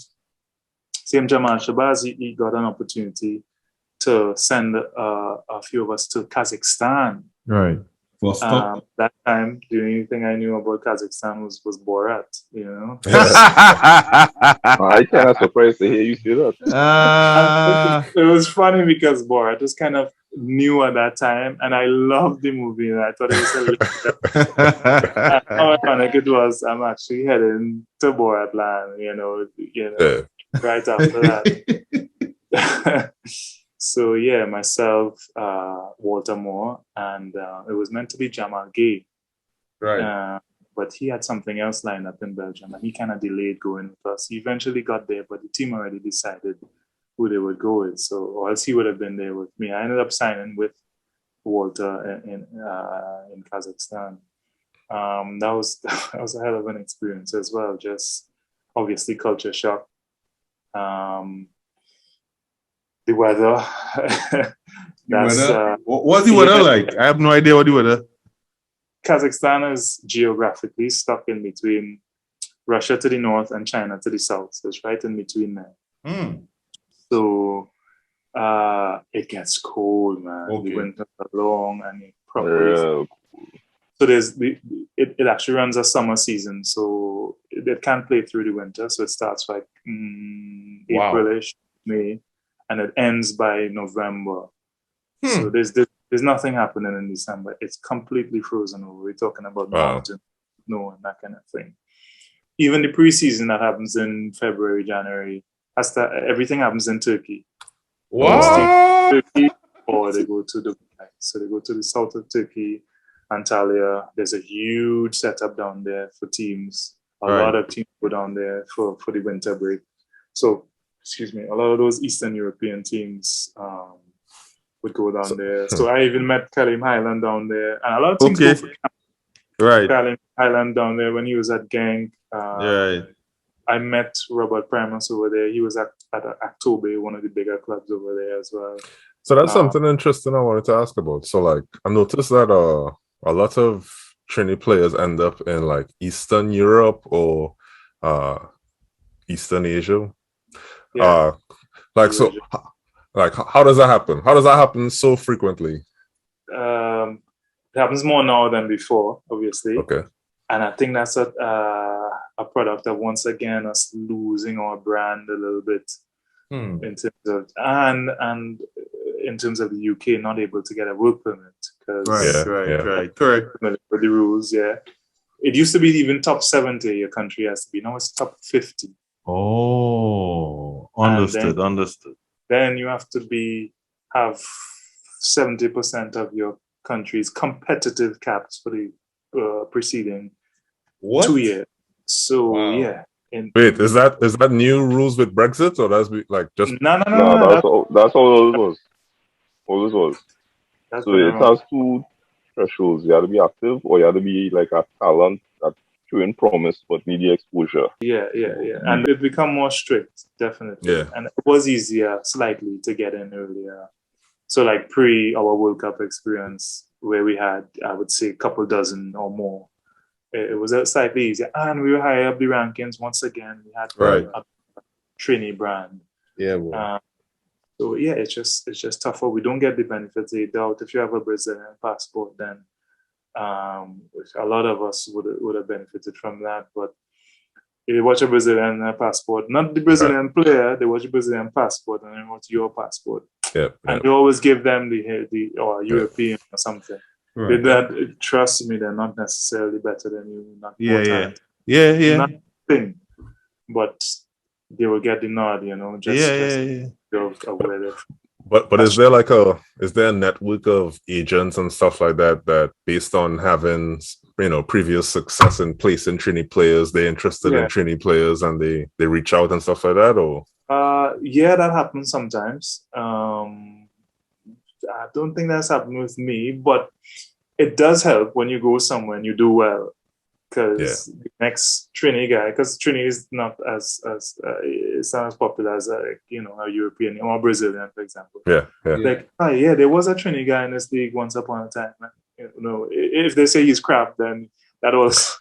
same Jamal Shabazz. He got an opportunity to send a few of us to Kazakhstan. Right. That time, the only thing I knew about Kazakhstan was Borat. I kind of surprised to hear you say that. It was funny because Borat was kind of new at that time, and I loved the movie, and I thought it was hilarious. How ironic it was! I'm actually heading to Borat land, right after that. So yeah, myself, Walter Moore, and it was meant to be Jamal Gay, right? But he had something else lined up in Belgium, and he kind of delayed going with us. He eventually got there, but the team already decided who they would go with. So, or else he would have been there with me. I ended up signing with Walter in Kazakhstan. That was a hell of an experience as well. Just obviously culture shock. The weather. What's the weather like? I have no idea what the weather. Kazakhstan is geographically stuck in between Russia to the north and China to the south. So it's right in between there. So it gets cold, man. The winters are long and it probably so it actually runs a summer season, so it can't play through the winter. So it starts like Aprilish, May, and it ends by November. So there's nothing happening in December. It's completely frozen over. We're talking about mountain snow and that kind of thing. Even the preseason that happens in February, January, everything happens in Turkey. What? Turkey, or they go to Dubai. So they go to the south of Turkey, Antalya. There's a huge setup down there for teams. A lot of teams go down there for the winter break. So, a lot of those Eastern European teams would go down there. So I even met Kalim Highland down there. And a lot of teams go for Kalim Highland down there when he was at Genk. I met Robert Primus over there. He was at Aktobe, one of the bigger clubs over there as well. So that's something interesting I wanted to ask about. So like I noticed that a lot of Trini players end up in like Eastern Europe or Eastern Asia. How does that happen? How does that happen so frequently? It happens more now than before, obviously. Okay. And I think that's a product of, once again, us losing our brand a little bit in terms of and in terms of the UK not able to get a work permit because correct with the rules. It used to be even top 70 your country has to be. Now it's top 50. Oh, understood. Then you have to have 70% of your country's competitive caps for the preceding 2 years. So wow. Wait, is that new rules with Brexit, or that's like just no? That's all it was. Always was. So it has two thresholds. You have to be active, or you have to be like a talent that showing promise but need the exposure. Yeah. And it become more strict, definitely. Yeah. And it was easier slightly to get in earlier. So like pre our World Cup experience, where we had, I would say, a couple dozen or more, it was slightly easier. And we were higher up the rankings once again. We had a Trini brand. Yeah. So yeah, it's just tougher. We don't get the benefits of the doubt. If you have a Brazilian passport, then a lot of us would have benefited from that. But if you watch a Brazilian passport, not the Brazilian player, they watch a Brazilian passport and then watch your passport. And you always give them the or European or something. Right. Trust me, they're not necessarily better than you. Not more talented. Nothing, but they will get the nod, But is there a network of agents and stuff like that based on having previous success in placing Trini players, they're interested in Trini players and they reach out and stuff like that, or? That happens sometimes. I don't think that's happened with me, but it does help when you go somewhere and you do well. Because the next Trini guy, because Trini is not as popular as a European or Brazilian, for example. Like, there was a Trini guy in this league once upon a time. If they say he's crap, then that was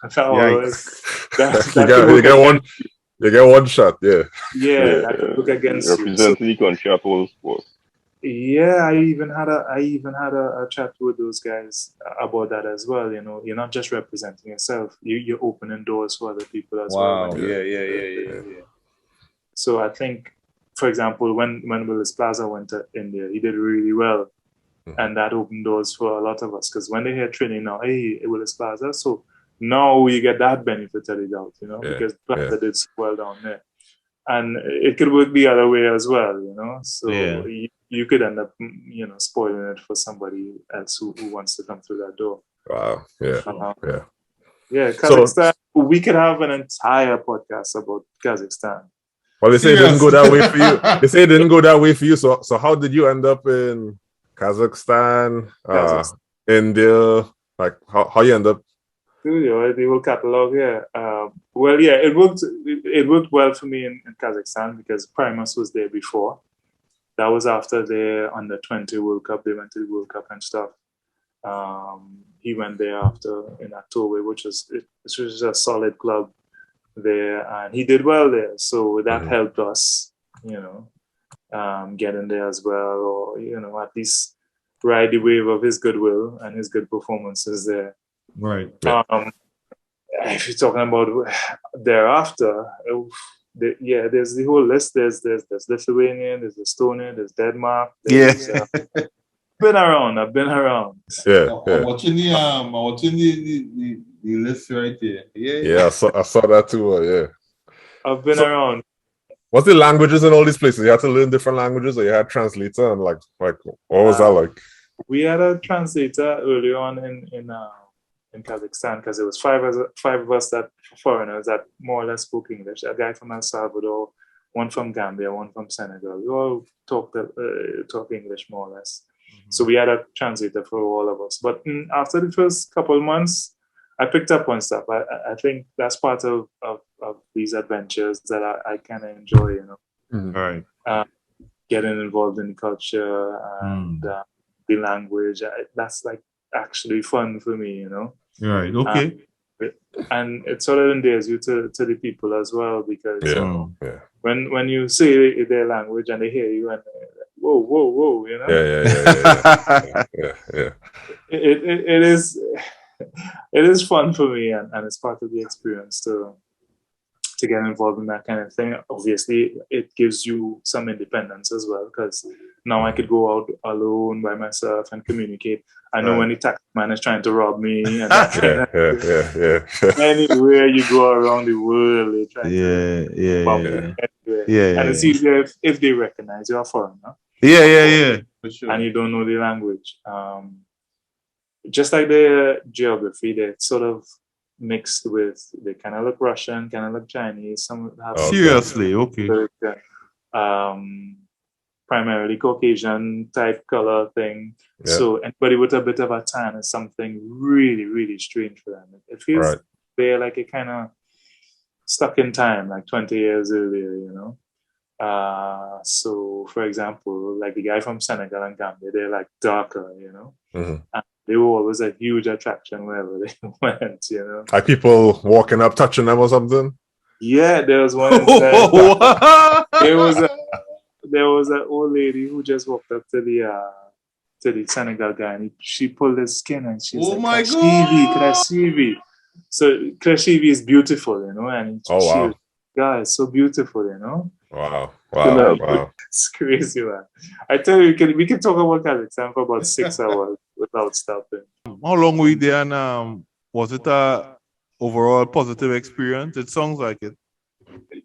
you get one shot. Look against representing the country at all sports. Yeah, I even had a chat with those guys about that as well. You're not just representing yourself; you're opening doors for other people as well. Wow! Yeah. So I think, for example, when Willis Plaza went to India, he did really well, and that opened doors for a lot of us. Because when they hear Trini now, hey, Willis Plaza, so now you get that benefit of the doubt, because Plaza did so well down there, and it could work the other way as well, So you could end up, spoiling it for somebody else who wants to come through that door. Wow. Kazakhstan. We could have an entire podcast about Kazakhstan. Well, they say it didn't go that way for you. They say it didn't go that way for you. So how did you end up in Kazakhstan, India? Like how you end up? The whole catalog, it worked well for me in Kazakhstan because Primus was there before. That was after the under-20 World Cup. They went to the World Cup and stuff. He went there after in October, which was a solid club there, and he did well there. So that helped us, get in there as well, or at least ride the wave of his goodwill and his good performances there. Right. If you're talking about thereafter, there's the whole list. There's Lithuania, there's Estonia, there's Denmark. I've been around. I'm watching the list right there. I saw that too. I've been around. What's the languages in all these places? You had to learn different languages, or you had translator, and like what was that like? We had a translator early on in Kazakhstan because it was five of us foreigners that more or less spoke English. A guy from El Salvador, one from Gambia, one from Senegal. We all talk English more or less. So we had a translator for all of us. But after the first couple of months, I picked up on stuff. I think that's part of these adventures that I kind of enjoy, Right. Getting involved in the culture and the language. That's like actually fun for me, Right. Okay. And it sort of endears you to the people as well because when you say their language and they hear you and whoa, It is fun for me and it's part of the experience to to get involved in that kind of thing. Obviously, it gives you some independence as well, because now I could go out alone by myself and communicate. I know when the tax man is trying to rob me, and that kind of anywhere you go around the world, they try to rob you. And it's easier if they recognize you're a foreigner. For sure. And you don't know the language. Just like the geography, they're sort of mixed with, they kind of look Russian, kind of look Chinese. Some have seriously, okay. Primarily Caucasian type color thing. Yeah. So anybody with a bit of a tan is something really, really strange for them. It feels they're like a kind of stuck in time, like 20 years earlier, you know. So for example, like the guy from Senegal and Gambia, they're like darker, you know. And they were always a huge attraction wherever they went, you know. Like people walking up, touching them or something? Yeah, there was one. There was an old lady who just walked up to the Senegal guy, and she pulled his skin, and she's like, my God. Krashivi. So Krashivi is beautiful, you know, and it's so beautiful, you know. Wow. It's crazy, man. I tell you, we can talk about Kazakhstan for about 6 hours without stopping. How long were you there, and was it a overall positive experience? It sounds like it.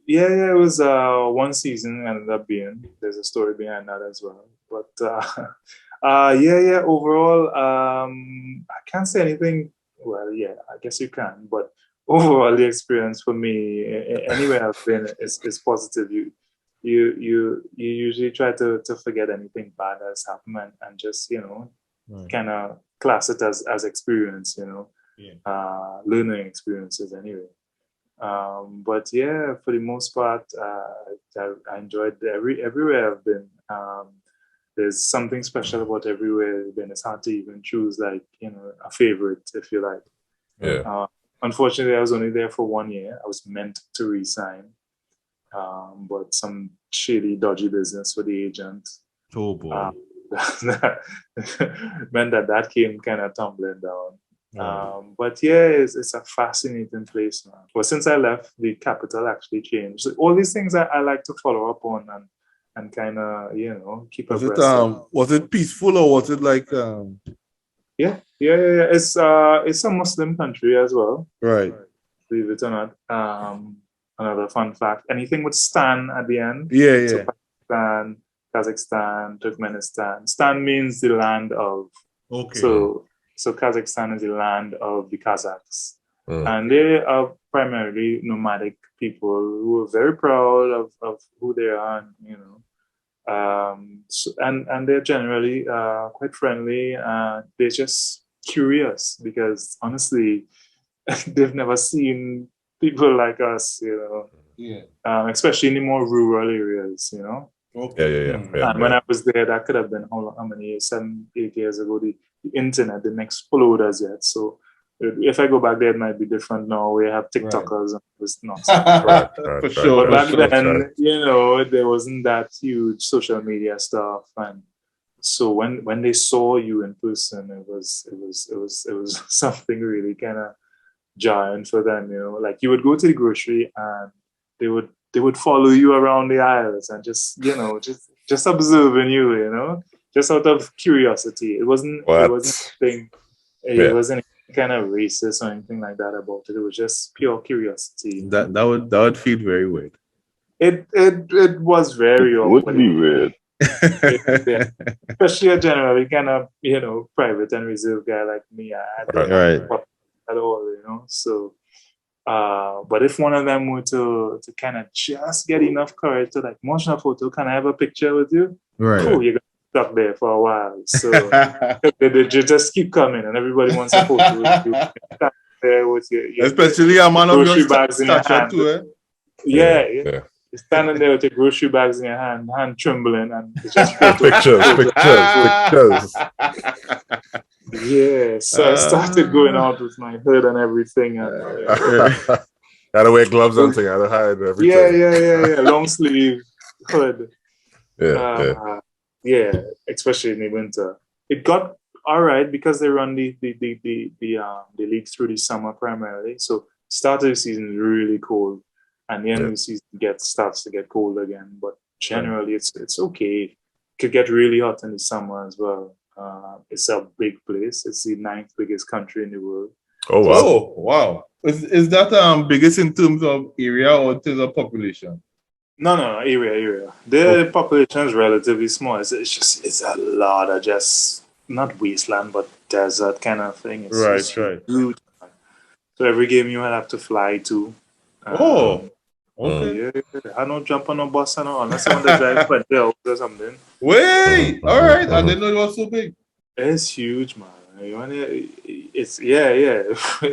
Yeah, it was 1 season ended up being. There's a story behind that as well. But overall, I can't say anything. Well, yeah, I guess you can. But overall, the experience for me, anywhere I've been, is positive. You usually try to forget anything bad that's happened and just, you know, kind of class it as experience, you know, learning experiences anyway. But yeah, for the most part, I enjoyed everywhere I've been. There's something special about everywhere I've been. It's hard to even choose, like, you know, a favorite, if you like. Yeah. Unfortunately, I was only there for 1 year. I was meant to resign, but some shady, dodgy business with the agent. Oh boy. Meant that came kind of tumbling down. But yeah, it's a fascinating place, man. Well, since I left, the capital actually changed. So all these things I like to follow up on and kind of, you know, keep abreast of. Was it peaceful, or was it like? Yeah. It's a Muslim country as well. Right. Believe it or not. Another fun fact: anything with Stan at the end. Yeah. So Pakistan, Kazakhstan, Turkmenistan. Stan means the land of. Okay. So Kazakhstan is the land of the Kazakhs. And they are primarily nomadic people who are very proud of who they are, and, you know. And they're generally quite friendly. They're just curious because honestly, they've never seen people like us, you know. Yeah. Especially in the more rural areas, you know. Okay. Yeah. And when I was there, that could have been how many years? 7, 8 years ago. The internet didn't explode as yet. So if I go back there, it might be different now. We have TikTokers and this nonsense. For sure. But back then, you know, there wasn't that huge social media stuff, and so when they saw you in person, it was something really kind of jarring for them. You know, like you would go to the grocery and they would follow you around the aisles and just, you know, just observing you, you know, just out of curiosity. It wasn't anything. It wasn't kind of racist or anything like that about it. It was just pure curiosity. That would feel very weird. It was very awkward. Would be weird. Yeah. Especially a generally kind of, you know, private and reserved guy like me. I don't at all, you know. So but if one of them were to kind of just get enough courage to like, motion a photo, can I have a picture with you? Right. Cool, you're stuck there for a while. So they just keep coming and everybody wants a photo with you. There with your especially a man of your bags in your hand. Too, eh? Yeah. You're standing there with your grocery bags in your hand trembling, and it's just pictures. Yeah, so I started going out with my hood and everything. And, had to wear gloves and thing, had to hide everything. Yeah. Long sleeve hood. Yeah. Especially in the winter. It got all right because they run the league through the summer primarily. So start of the season is really cold. and the end of the season starts to get cold again. But generally, it's okay. Could get really hot in the summer as well. It's a big place. It's the 9th biggest country in the world. Oh wow! Oh wow! Is that biggest in terms of area or in terms of population? No, area. The population is relatively small. It's a lot of just not wasteland but desert kind of thing. It's huge. So every game you have to fly to. Okay. Yeah. I don't jump on a bus unless I want to drive 20 hours or something. Wait, all right. I didn't know it was so big. It's huge, man. It's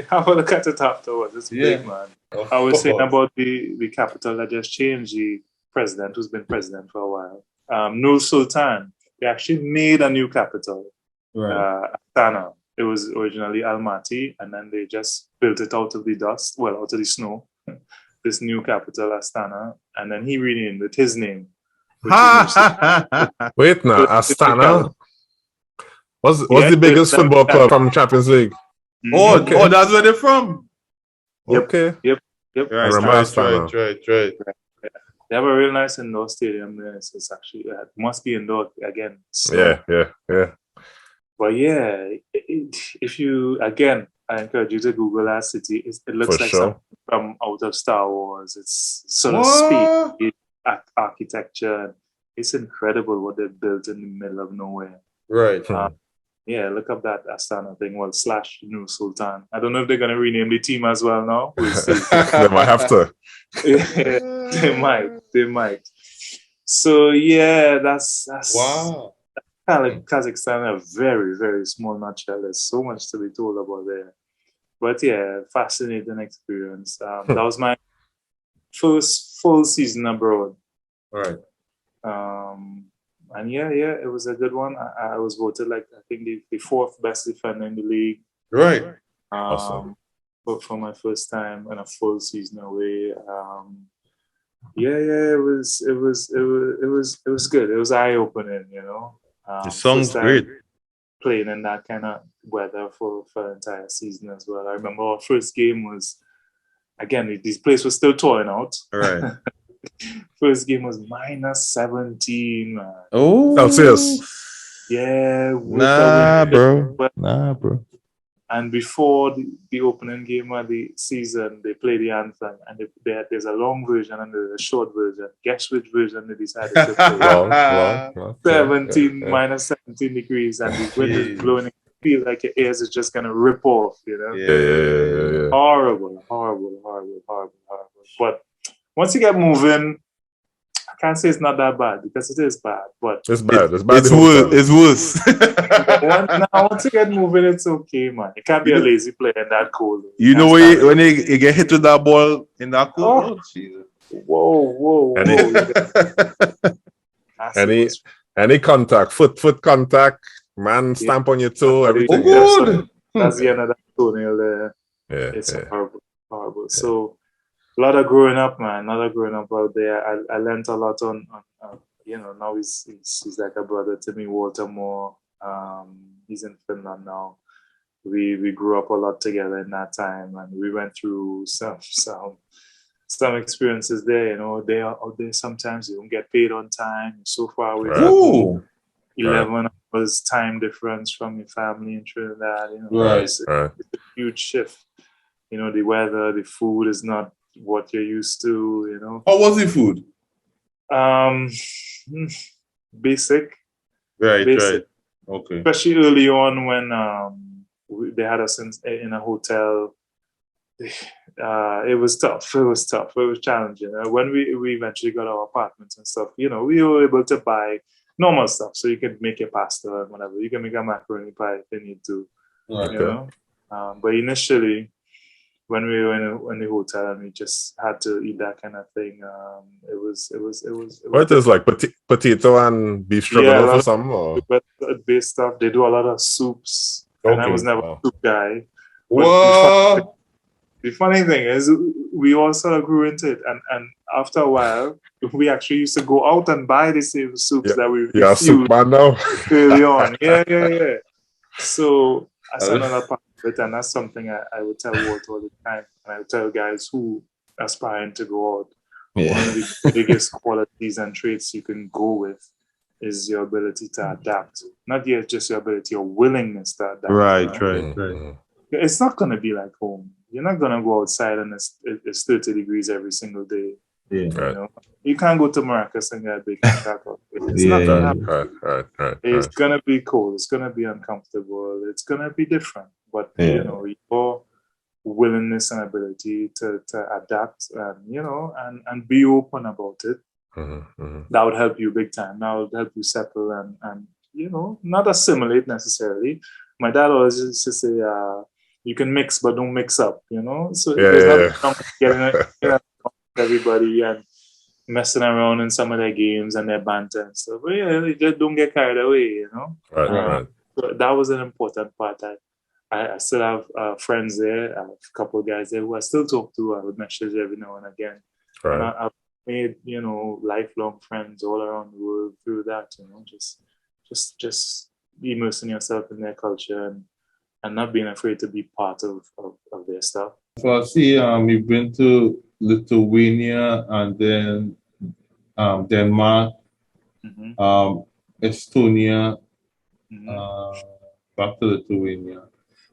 Have a look at it afterwards. It's big, man. I was saying about the capital that just changed. The president, who's been president for a while, Nur Sultan. They actually made a new capital, Astana. It was originally Almaty, and then they just built it out of the dust, out of the snow. This new capital, Astana, and then he renamed it his name. Wait, now Astana was the biggest football club from Champions League. Oh, that's where they're from. Yep. Okay. Yep. Right. They have a real nice indoor stadium there. So it's actually it must be indoor again. So. Yeah. But yeah, if you again, I encourage you to Google that city. It looks like something from out of Star Wars. It's sort of speed architecture. It's incredible what they built in the middle of nowhere. Right. Yeah, look up that Astana thing. / Nur Sultan. I don't know if they're gonna rename the team as well now. We'll see. They might have to. Yeah, they might. So yeah, that's wow. Kazakhstan, a very, very small nutshell. There's so much to be told about there. But yeah, fascinating experience. That was my first full season abroad. Right. And yeah, it was a good one. I was voted I think the 4th best defender in the league. Right. Awesome. But for my first time in a full season away. It was good. It was eye opening, It sounds great. Playing in that kind of weather for the entire season as well. I remember our first game was, again, this place was still thawing out. Right. First game was -17, man. Oh, Celsius. Yeah. Nah, bro. And before the opening game of the season, they play the anthem, and there's a long version and there's a short version. Guess which version they decided to play? long. 17 degrees, and the wind is blowing. It feels like your ears is just gonna rip off, Yeah. Horrible. But once you get moving, I can't say it's not that bad because it is bad, but it's bad. It's worse. Once you get moving, it's okay, man. You can't be a lazy player in that cold. You know when you get hit with that ball in that cold? Whoa. Any contact, foot contact, man stamp on your toe, everything. Good. That's the end of that toenail there. Yeah, it's horrible. So a lot of growing up, man. A lot of growing up out there. I learned a lot on now he's like a brother to me, Walter Moore. He's in Finland now. We grew up a lot together in that time, and we went through some experiences there. They are out there sometimes you don't get paid on time. So far away from home. 11 hours time difference from your family in Trinidad. It's a huge shift. The weather, the food is not what you're used to. How was the food? Basic. Right. Okay. Especially early on when they had us in a hotel. It was tough. It was challenging. When we eventually got our apartments and stuff, we were able to buy normal stuff. So you can make your pasta and whatever. You can make a macaroni pie if you need to. Okay. But initially, when we were in the hotel and we just had to eat that kind of thing, it was. What is like potato and beef stroganoff or something? Or? Based stuff. They do a lot of soups, and I was never a soup guy. What? The funny thing is, we all sort of grew into it, and after a while, we actually used to go out and buy the same soups that we soup man now early on. Yeah. So that's another part of it, and that's something I would tell Walt all the time, and I would tell guys who aspiring to go out, Yeah. one of the biggest qualities and traits you can go with is your ability to adapt. Not yet just your ability, your willingness to adapt. Right. It's not going to be like home. You're not going to go outside and it's 30 degrees every single day. Yeah. You know, you can't go to Maracas and get a big contract. It's not going to happen. Right. It's going to be cold. It's going to be uncomfortable. It's going to be different. But, you know, your willingness and ability to adapt and, you know, and be open about it, that would help you big time. That would help you settle and you know, not assimilate necessarily. My dad always used to say, you can mix, but don't mix up, you know? So there's nothing wrong with getting it everybody and messing around in some of their games and their banter and stuff. But yeah, just don't get carried away, you know? Right. So that was an important part. I still have friends there, I have a couple of guys there who I still talk to. I would message every now and again. Right. And I've made, you know, lifelong friends all around the world through that, you know, just immersing yourself in their culture and not being afraid to be part of their stuff. So I see you've been to Lithuania and then Denmark, Estonia, back to Lithuania.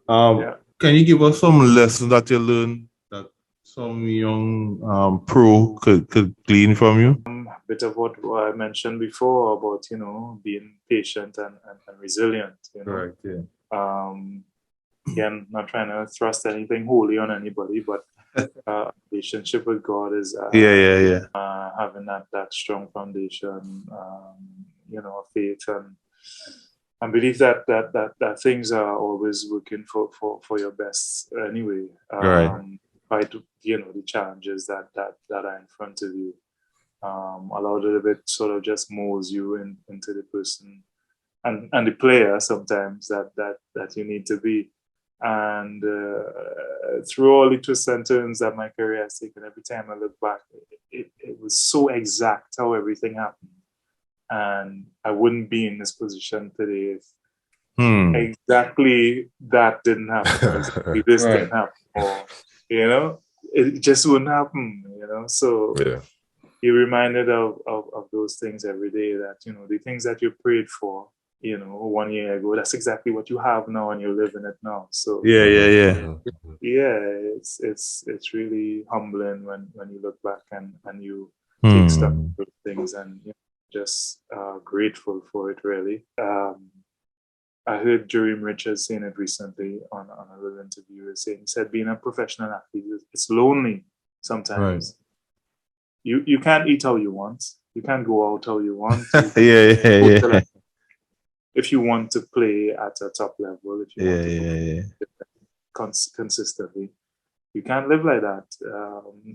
Can you give us some lessons that you learned that some young pro could glean from you? A bit of what I mentioned before about, you know, being patient and resilient, you know. Correct, yeah. Again, not trying to thrust anything holy on anybody, but relationship with God is having that strong foundation, you know, faith and believe that things are always working for your best anyway. Right. You know, the challenges that are in front of you. A lot of it sort of just molds you into the person and the player sometimes that you need to be. And through all the twists and turns that my career has taken, every time I look back, it was so exact how everything happened. And I wouldn't be in this position today if exactly that didn't happen. Exactly this didn't happen. Or, you know, it just wouldn't happen, you know. So you're reminded of those things every day, that, you know, the things that you prayed for, you know, 1 year ago, that's exactly what you have now and you're living it now. So it's really humbling when you look back and you take stock of those things and, you know, just grateful for it, really. I heard Jerome Richards saying it recently on a little interview. He said being a professional athlete, it's lonely sometimes. Right. You can't eat how you want. You can't go out how you want. If you want to play at a top level, if you want to play consistently, you can't live like that.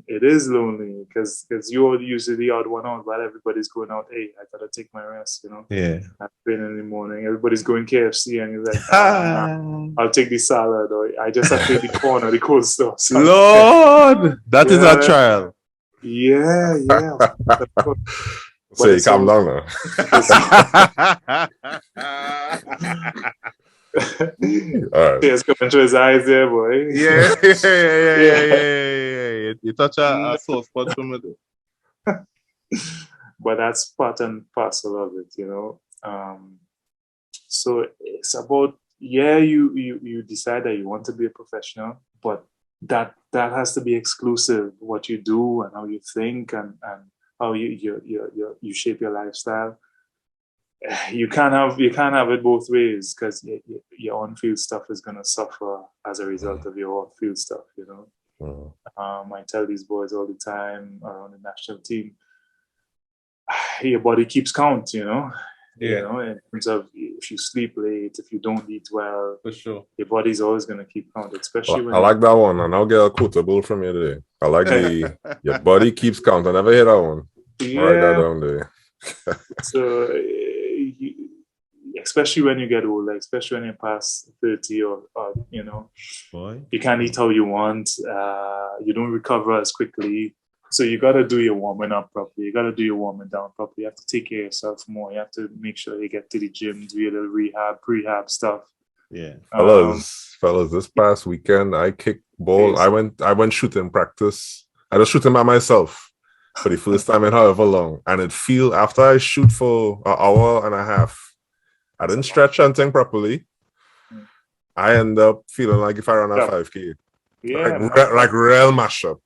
It is lonely because you're usually the odd one out while everybody's going out. Hey, I gotta take my rest, you know. I'm training in the morning. Everybody's going KFC, and you're like, I'll take the salad, or I just have to take the corn or the cold stuff. Lord, that is a trial. Yeah. Say, calm down now. Tears coming to his eyes there, boy. Yeah. You touch a sore spot for me. But that's part and parcel of it, you know. So it's about, you decide that you want to be a professional, but that has to be exclusive. What you do and how you think and how you shape your lifestyle. You can't have it both ways, because your on-field stuff is gonna suffer as a result of your off-field stuff, you know. I tell these boys all the time around the national team, your body keeps count, you know. You know, in terms of if you sleep late, if you don't eat well, for sure, your body's always gonna keep count, especially when I like that one, and I'll get a quotable from you today. I like your body keeps count. I never hear that one. Write that down there. So especially when you get older, especially when you pass 30 or you know, you can't eat how you want. You don't recover as quickly. So you got to do your warming up properly. You got to do your warming down properly. You have to take care of yourself more. You have to make sure you get to the gym, do your little prehab stuff. Yeah. Fellas, this past weekend I kicked ball. I went shooting practice, I just shooting by myself for the first time in however long. And it feel after I shoot for an hour and a half, I didn't stretch anything properly. I end up feeling like if I run a 5K. Like real mashup.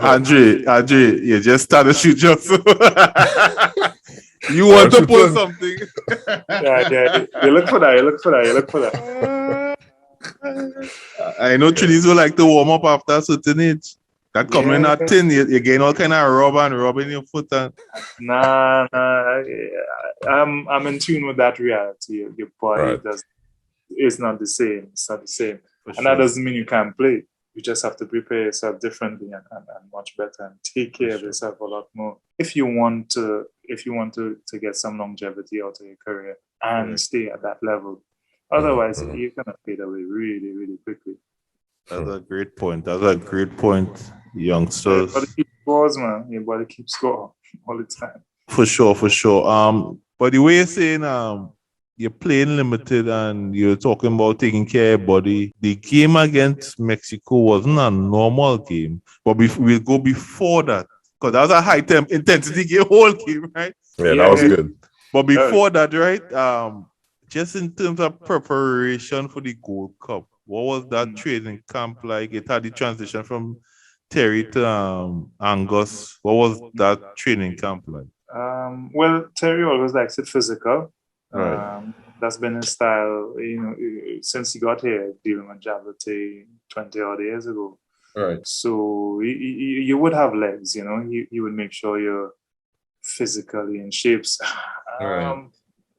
Andre, you just started shoot yourself. You want to pull something. Yeah. You look for that. I know Trinidadians will like to warm up after a certain age. That coming in that tin, you gain all kind of rub in your foot. Nah. I'm in tune with that reality. Your body it's not the same. It's not the same. And that doesn't mean you can't play. You just have to prepare yourself differently and much better and take care of yourself a lot more. If you want to get some longevity out of your career and stay at that level. Otherwise, you're gonna fade away really, really quickly. That's a great point. Youngsters. Your body keeps scores, man. Your body keeps score all the time. For sure. But the way you're saying you're playing limited and you're talking about taking care of your body. The game against Mexico wasn't a normal game, but we'll go before that because that was a high intensity game, whole game, right? Yeah, that was good. But before that, right? Just in terms of preparation for the Gold Cup, what was that training camp like? It had the transition from Terry to Angus. What was that training camp like? Well, Terry always likes it physical. Right. That's been his style, since he got here, dealing with Javate 20 odd years ago. Right. So you would have legs, you would make sure you're physically in shapes. Right.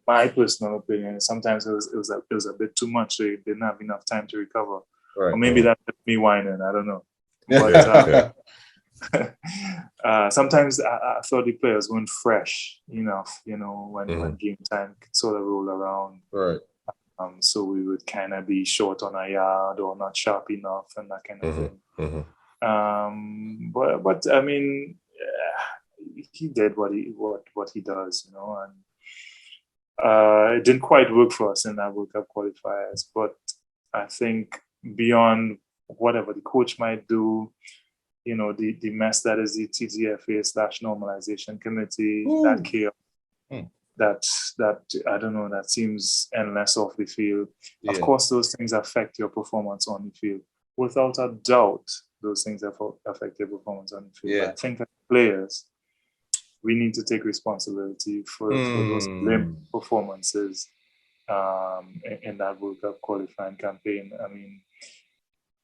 My personal opinion, sometimes it was a bit too much, so you didn't have enough time to recover. Right. Or maybe that's me whining, I don't know. But sometimes I thought the players weren't fresh enough, when game time could sort of roll around. Right. So we would kind of be short on a yard or not sharp enough and that kind of thing. But I mean, he did what he does, and it didn't quite work for us in that World Cup qualifiers. But I think beyond whatever the coach might do, the mess that is the TTFA/normalization committee, that chaos, that I don't know, that seems endless off the field. Yeah. Of course, those things affect your performance on the field. Without a doubt, those things affect your performance on the field. Yeah. I think as players, we need to take responsibility for those limp performances in that World Cup qualifying campaign. I mean,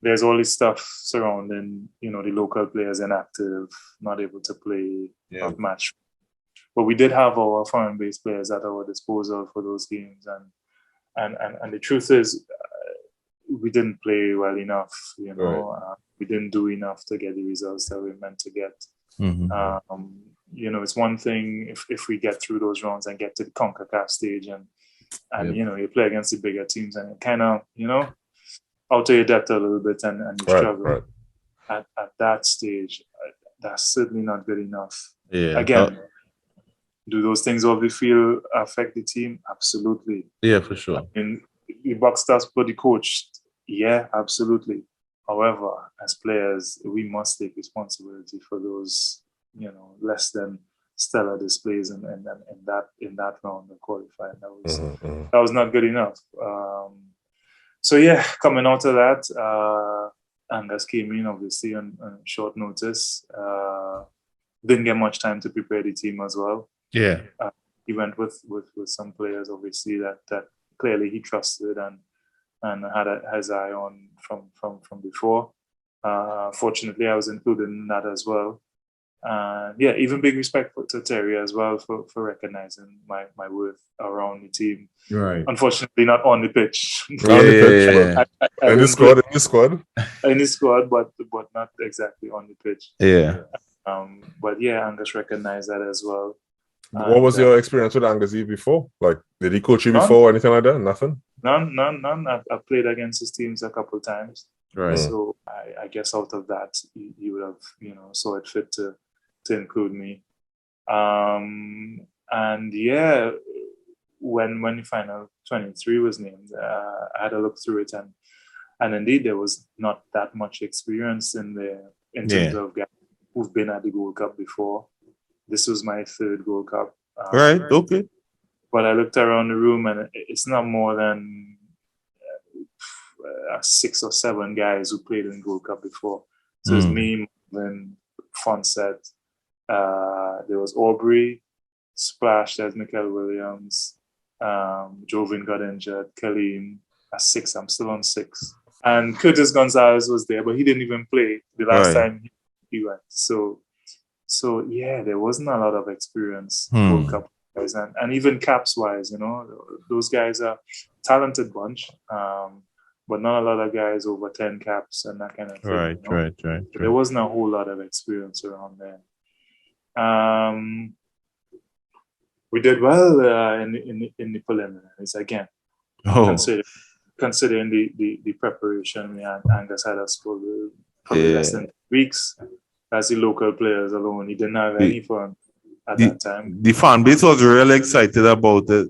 there's all this stuff surrounding, the local players inactive, not able to play, not match. But we did have our foreign-based players at our disposal for those games, and the truth is, we didn't play well enough. We didn't do enough to get the results that we meant to get. It's one thing if we get through those rounds and get to the CONCACAF stage, and you play against the bigger teams, and kind of out of your depth a little bit, and you struggle. Right. At that stage, that's certainly not good enough. Yeah. Again, do those things off the field affect the team? Absolutely. Yeah, for sure. I mean, the box starts for the coach. Yeah, absolutely. However, as players, we must take responsibility for those, less than stellar displays in that round of qualifying. That was not good enough. So coming out of that, Angus came in obviously on short notice. Didn't get much time to prepare the team as well. Yeah, he went with some players obviously that clearly he trusted and had his eye on from before. Fortunately, I was included in that as well. Even big respect to Terry as well for recognizing my worth around the team. Right. Unfortunately, not on the pitch. In the squad, but not exactly on the pitch. Yeah. But Angus recognized that as well. What was your experience with Angus before? Like, did he coach you before or anything like that? Nothing? None. I've played against his teams a couple of times. Right. So I guess out of that, he would have, saw it fit to include me. When the final 23 was named, I had a look through it, and indeed there was not that much experience in there in terms of guys who've been at the Gold Cup before. This was my third Gold Cup. Right, okay. But I looked around the room, and it's not more than 6 or 7 guys who played in Gold Cup before. So it's me, Marvin, Fonset. There was Aubrey, Splash, there's Michael Williams. Jovin got injured. Kalim at 6. I'm still on 6. And Curtis Gonzalez was there, but he didn't even play the last time he went. So yeah, there wasn't a lot of experience World Cup guys, and even caps wise, you know, those guys are talented bunch, but not a lot of guys over 10 caps and that kind of thing. Right, you know? right. There wasn't a whole lot of experience around there. We did well in the preliminaries again. Considering the preparation we had, Angus had us for probably less than 2 weeks. As the local players alone, he didn't have any fun at that time. The fan base was really excited about it.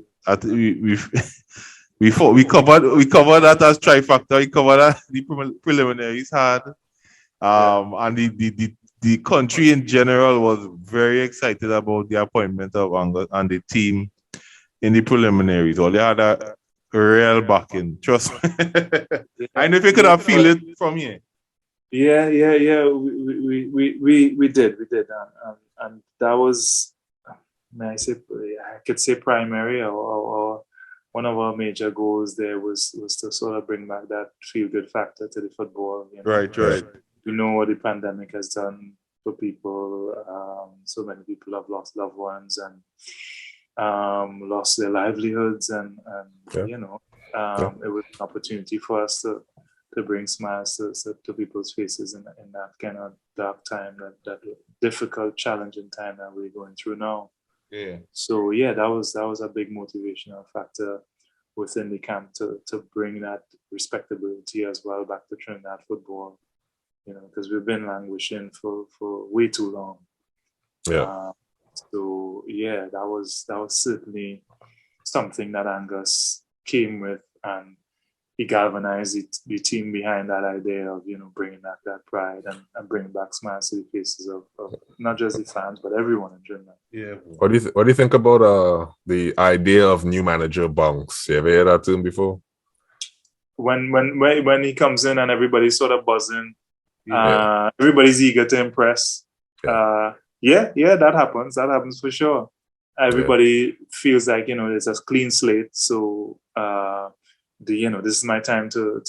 We covered that as Trifactor. We covered that the preliminaries had, and the country in general was very excited about the appointment of Angus and the team in the preliminaries. All they had a real backing. Trust me. I know if you could have feel it from here. Yeah. We did, and that was, I could say primary, or one of our major goals there was to sort of bring back that feel-good factor to the football. You know? Right. We know what the pandemic has done for people. So many people have lost loved ones and lost their livelihoods, and you know, it was an opportunity for us to bring smiles to people's faces in that kind of dark time, that difficult, challenging time that we're going through now. Yeah. So yeah, that was a big motivational factor within the camp to bring that respectability as well back to Trinidad football. You know, because we've been languishing for way too long. Yeah. So yeah, that was certainly something that Angus came with, and he galvanized the team behind that idea of, you know, bringing back that pride and bringing back smiles to the faces of not just the fans but everyone in Trinidad. Yeah. What do you think about the idea of new manager bounce? You ever heard that term before? When he comes in and everybody's sort of buzzing, everybody's eager to impress. Yeah, that happens. That happens for sure. Everybody feels like, you know, it's a clean slate. So you know, this is my time to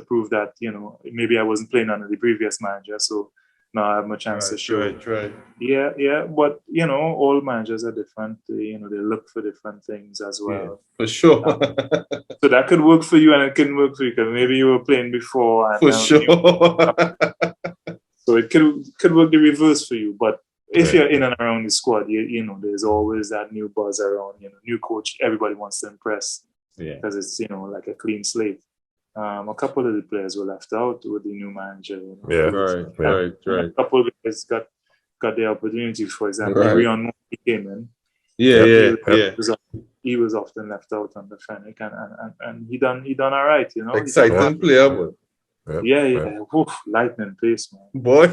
prove that, you know, maybe I wasn't playing under the previous manager, so now I have my chance to show. Right. Yeah, but you know, all managers are different. You know, they look for different things as well. Yeah, for sure. So that could work for you, and it couldn't work for you because maybe you were playing before. And, for sure. So it could work the reverse for you, but if you're in and around the squad, you know, there's always that new buzz around. You know, new coach, everybody wants to impress. Yeah, because it's, you know, like a clean slate. A couple of the players were left out with the new manager. You know? Yeah, right. A couple of guys got the opportunity. For example, Rion came in. Yeah. He was often left out on the Fennec, and he done all right. You know, exciting player, but yeah. Oof, lightning pace, man. Boy.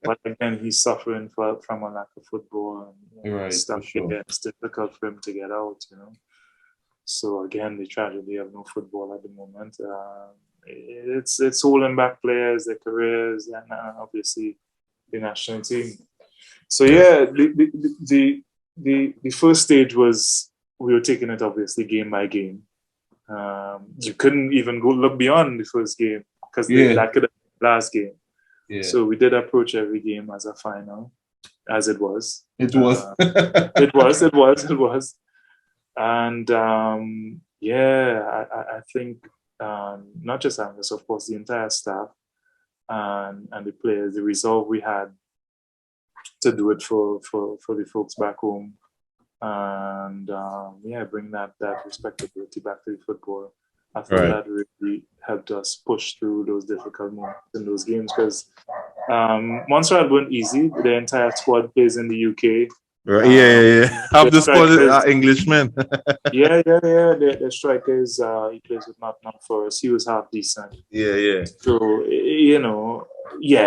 But again, he's suffering from a lack of football and stuff. Sure. It's difficult for him to get out. You know. So again, the tragedy of no football at the moment. It's holding back players, their careers, and obviously the national team. So yeah, the first stage was we were taking it obviously game by game. You couldn't even go look beyond the first game because that could have been the last game. Yeah. So we did approach every game as a final, as it was. It was. It was. And I think not just Angus, of course, the entire staff and the players, the resolve we had to do it for the folks back home, and bring that respectability back to the football. I think that really helped us push through those difficult moments in those games, because Montserrat weren't easy. The entire squad plays in the UK. Right. Yeah. Have the squad Englishman. yeah. The striker is he plays with Nottingham Forest. He was half decent. Yeah. So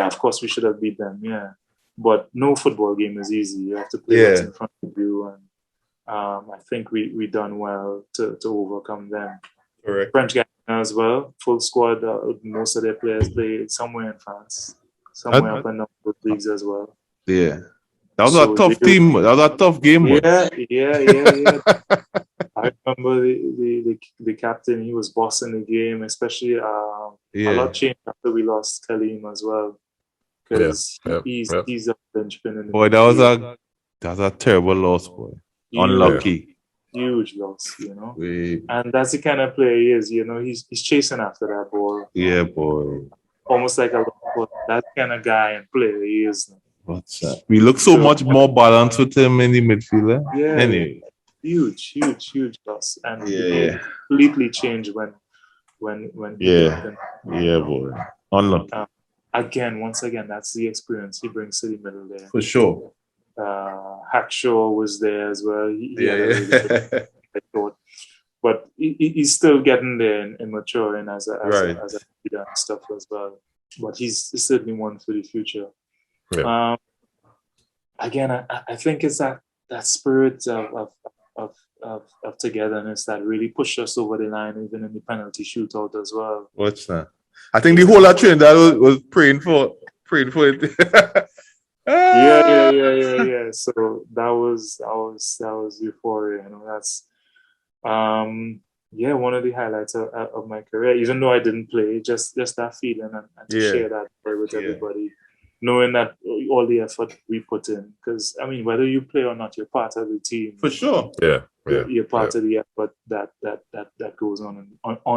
of course we should have beat them. Yeah, but no football game is easy. You have to play what's in front of you, and I think we done well to overcome them. Correct. French guys as well, full squad. Most of their players play somewhere in France, somewhere up in the leagues as well. Yeah. That was a tough team. That was a tough game. Yeah. I remember the captain. He was bossing the game, especially a lot changed after we lost Cali as well, because he's a linchpin in the boy. That was a terrible loss, boy. Unlucky. Huge loss, and that's the kind of player he is. He's chasing after that ball. Yeah, boy. Almost like that kind of guy and player he is. What's that? We look so much more balanced with him in the midfield. Yeah. Anyway. Huge loss. And completely changed when boy. Unlucky. Once again, that's the experience he brings to the middle there. For sure. Hackshaw was there as well. But he's still getting there and maturing as a leader and stuff as well. But he's certainly one for the future. Yeah. Again, I think it's that spirit of togetherness that really pushed us over the line, even in the penalty shootout as well. What's that? I think the whole Trinidad was praying for it. Yeah. So that was euphoria. That's one of the highlights of my career. Even though I didn't play, just that feeling and to share that with everybody. Knowing that all the effort we put in, because whether you play or not, you're part of the team. For sure. You're part of the effort that goes on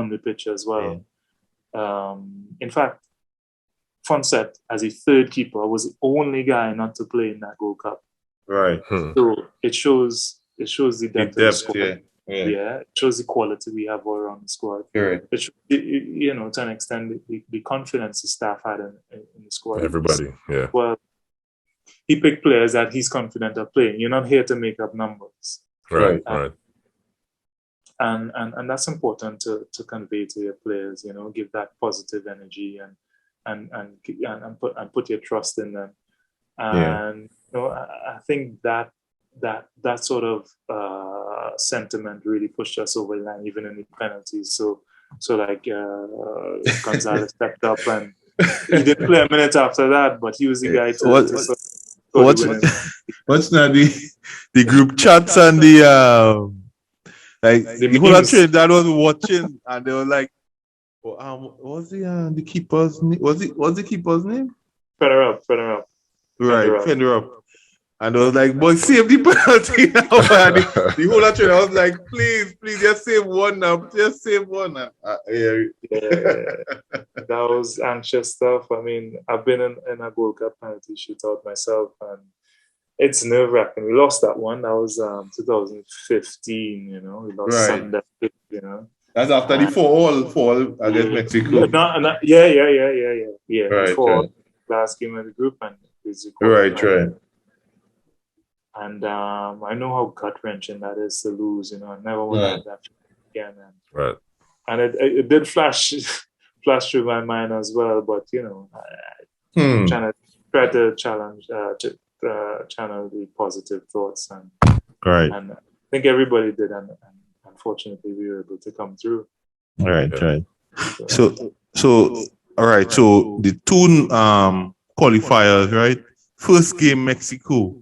the pitch as well. Yeah. In fact, Fonset, as a third keeper, was the only guy not to play in that Gold Cup. Right. So it shows the depth of the squad. Yeah. It shows the quality we have all around the squad. Right. It shows, to an extent, the confidence the staff had in the squad. Everybody, yeah. Well, he picked players that he's confident of playing. You're not here to make up numbers. Right. And that's important to convey to your players. Give that positive energy and put your trust in them. And I think that sort of sentiment really pushed us over the line, even in the penalties. So like Gonzalez stepped up, and he didn't play a minute after that, but he was the guy what's now the group chats and the people that was watching, and they were like, what was the keeper's name? What's the keeper's name? Fender up. Right, Fender up. And I was like, boy, save the penalty now. The whole actually, I was like, please, just save one now. Just save one now. That was anxious stuff. I've been in a Gold Cup penalty shootout myself, and it's nerve-wracking. We lost that one. That was 2015, we lost Sunday, That's after the 4-all against Mexico. Yeah. Before last game of the group, and right. And I know how gut-wrenching that is to lose. I never want to have that again. And it did flash through my mind as well. But try to challenge, channel the positive thoughts, and I think everybody did, and unfortunately we were able to come through. Right. So all right. So the two qualifiers, right? First game, Mexico.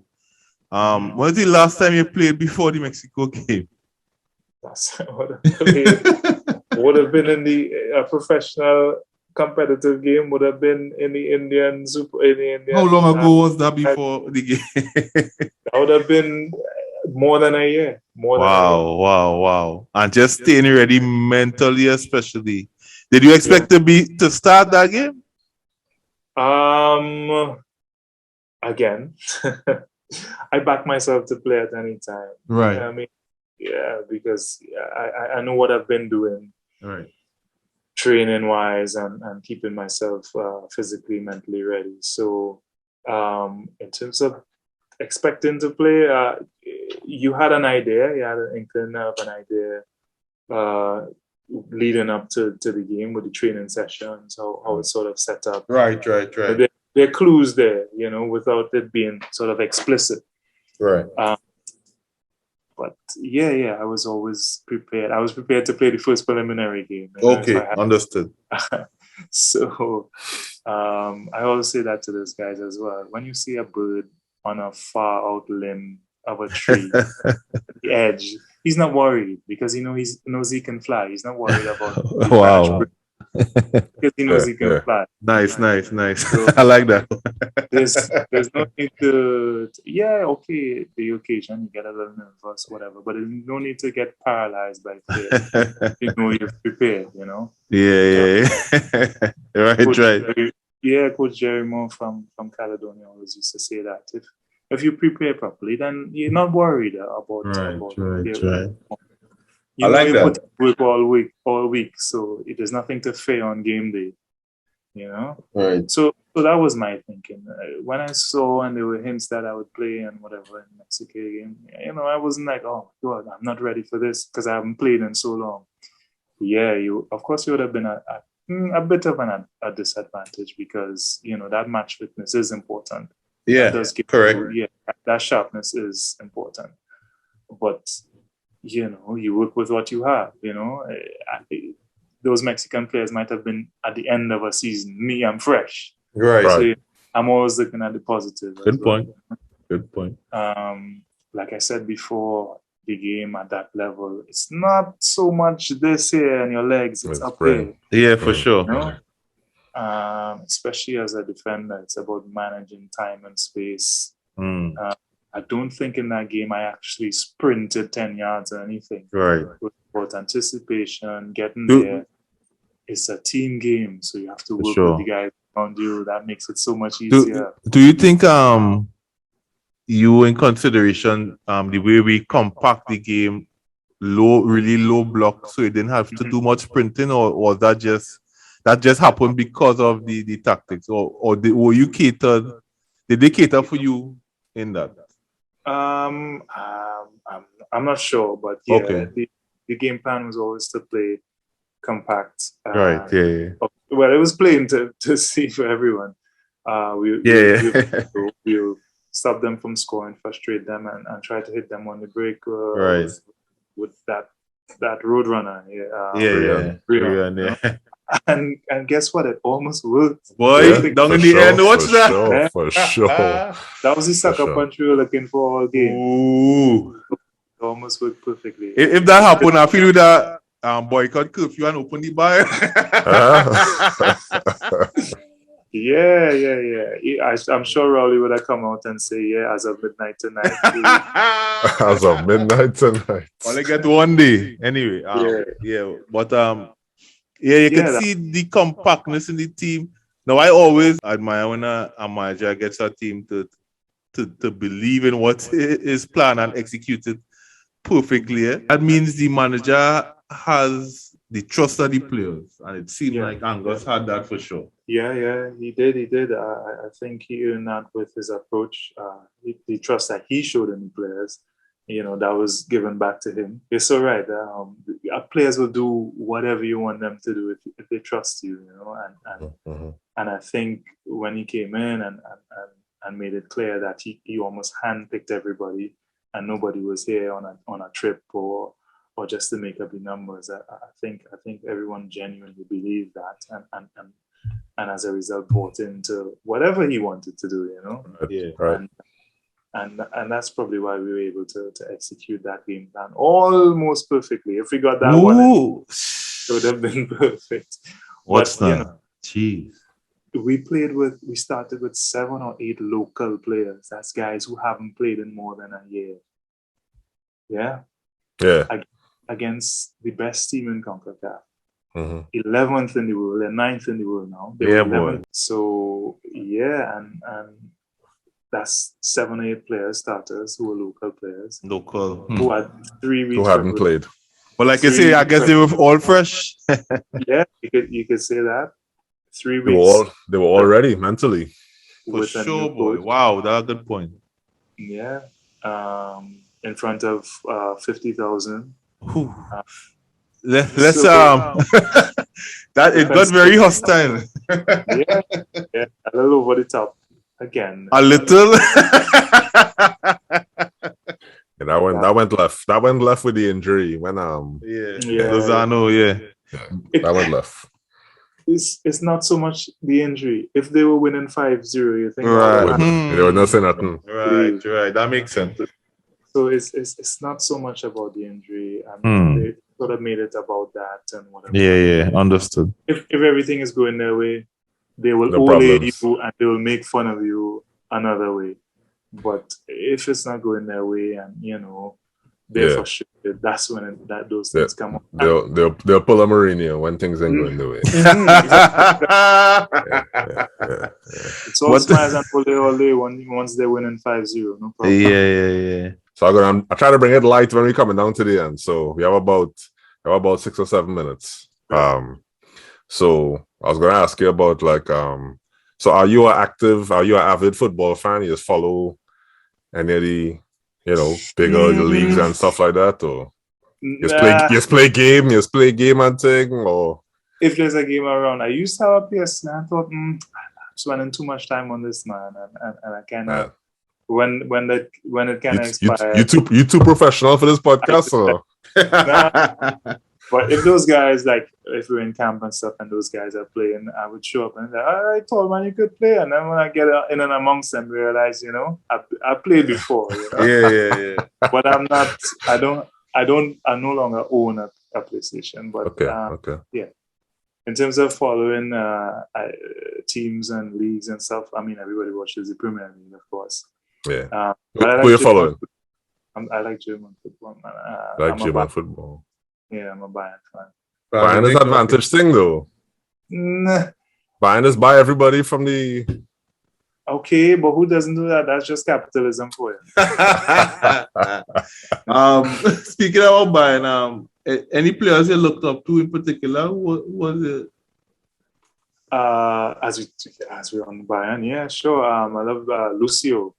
When was the last time you played before the Mexico game? Would have been in the professional competitive game. Would have been in the Indian Super. How long ago was that before the game? That would have been more than a year. Wow! And just staying ready mentally, especially. Did you expect to start that game? Again. I back myself to play at any time. Right. Because I know what I've been doing. Right. Training wise and keeping myself physically, mentally ready. So in terms of expecting to play, you had an idea, you had an inkling of an idea leading up to the game with the training sessions, how it's sort of set up. Right. There are clues there, without it being sort of explicit. Right. But yeah, I was always prepared. I was prepared to play the first preliminary game. Okay, understood. So I always say that to those guys as well. When you see a bird on a far out limb of a tree, at the edge, he's not worried because he knows he can fly. He's not worried about wow. Because he knows he can fly. Nice. So, I like that. there's no need to okay, the occasion you get a little nervous, whatever, but there's no need to get paralyzed by fear. You're prepared, Yeah. Right. Coach Jerry Moore from Caledonia always used to say that if you prepare properly, then you're not worried about right. I like that. Put work all week, so there's nothing to fear on game day. Right. So that was my thinking. When I saw and there were hints that I would play and whatever in Mexico game, I wasn't like, oh God, I'm not ready for this because I haven't played in so long. Yeah, you would have been a bit of a disadvantage because that match fitness is important. Yeah, correct. That sharpness is important, but you work with what you have. Those Mexican players might have been at the end of a season. Me, I'm fresh. Right. So I'm always looking at the positive. Good point. Like I said before, the game at that level, it's not so much this here and your legs. It's up there. Yeah, for sure. Especially as a defender, it's about managing time and space. I don't think in that game I actually sprinted 10 yards or anything. Right. It was about anticipation, getting there. It's a team game, so you have to work with the guys around you. That makes it so much easier. Do you think you in consideration the way we compact the game, really low block, so you didn't have to do much sprinting, or was that just happened because of the tactics, or were you catered? Did they cater for you in that? I'm not sure, but the game plan was always to play compact. Right. Yeah. Well, it was playing to see for everyone. We'll stop them from scoring, frustrate them, and try to hit them on the break. Right. With that road runner. And guess what? It almost worked. Boy, down in the end, watch that. For sure. That was the sucker punch we were looking for all game. Ooh. It almost worked perfectly. If that happened, I feel that boycott curfew and open the bar. Yeah. I'm sure Rowley would have come out and say, as of midnight tonight. As of midnight tonight. Only get one day. Anyway, but you can see the compactness in the team. Now, I always admire when a manager gets a team to believe in what is planned and executed perfectly. That means the manager has the trust of the players, and it seemed like Angus had that for sure. Yeah, he did. I think he earned that with his approach. The trust that he showed in the players, that was given back to him. You're so right. Players will do whatever you want them to do if they trust you, and I think when he came in and made it clear that he almost handpicked everybody, and nobody was here on a trip or just to make up the numbers. I think everyone genuinely believed that, and as a result bought into whatever he wanted to do. Right. And that's probably why we were able to execute that game plan almost perfectly. If we got that one, it would have been perfect. What's that? Jeez. We started with 7 or 8 local players. That's guys who haven't played in more than a year. Yeah. Against the best team in CONCACAF. 11th in the world, and 9th in the world now. Boy. So and that's 7 or 8 players, starters who were local players. Who had 3 weeks. Who hadn't played. Well, like you say, I guess they were all fresh. Yeah, you could say that. 3 weeks. They were all ready mentally. For sure, boy. Wow, that's a good point. Yeah. In front of 50,000. Let's So that it got very hostile. yeah, a little over the top again. A little. And that went left. That went left with the injury when Lozano, that went left. It's not so much the injury. If they were winning 5-0, you think right. They would not say nothing. Right. That makes sense. So it's not so much about the injury. I mean, they sort of made it about that and whatever. Yeah, understood. If everything is going their way, they will you and they will make fun of you another way. But if it's not going their way and they're frustrated, that's when those things come up. They'll pull a Mourinho when things ain't going their way. It's all smiles and all day once they're winning 5-0, no problem. Yeah. So I try to bring it light when we're coming down to the end. So we have about 6 or 7 minutes. So I was gonna ask you about so are you an avid football fan? You just follow any of the bigger leagues and stuff like that, or you just play game and thing, or if there's a game around. I used to have a PS and I thought I'm spending too much time on this, man, and I kind of when it kind of expired. You too professional for this podcast, or? But if those guys, if we're in camp and stuff and those guys are playing, I would show up and say, all right, tall man, you could play. And then when I get in and amongst them, realize, I played before. Yeah. But I'm not, I no longer own a PlayStation. But okay. Yeah. In terms of following teams and leagues and stuff, I mean, everybody watches the Premier League, of course. Yeah. Who are you following? I like German football, man. German football. Yeah, I'm a Bayern fan. Bayern is an advantage thing, though. Nah. Bayern is buy everybody from the... Okay, but who doesn't do that? That's just capitalism for you. Speaking about Bayern, any players you looked up to in particular? What was it? As we're on Bayern, yeah, sure. I love Lucio.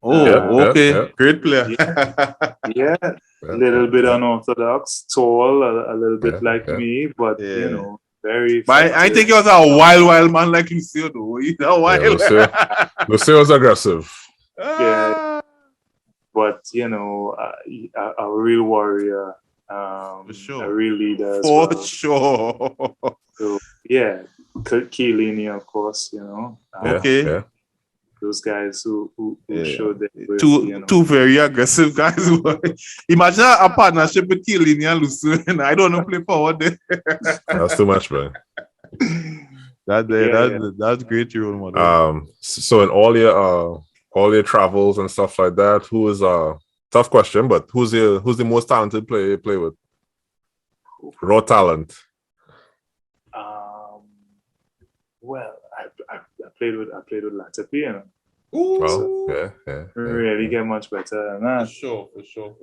Okay. Yeah. Great player. Yeah. A little bit unorthodox, tall, a little bit like me, but very. But I think he was a wild man like Lucio, though. He's a wild. Lucio was aggressive. Yeah, but a real warrior, for sure. A real leader. For sure. So yeah, Chiellini, of course. Okay. Yeah. Those guys who showed that two very aggressive guys. Imagine a partnership with Chiellini and Lucio, and I don't know play forward there. That's too much, man. That's great, role model. So in all your travels and stuff like that, who is tough question, but who's the most talented player you play with? Raw talent. Well, I played with Latifi, yeah. Really get much better than that. For sure.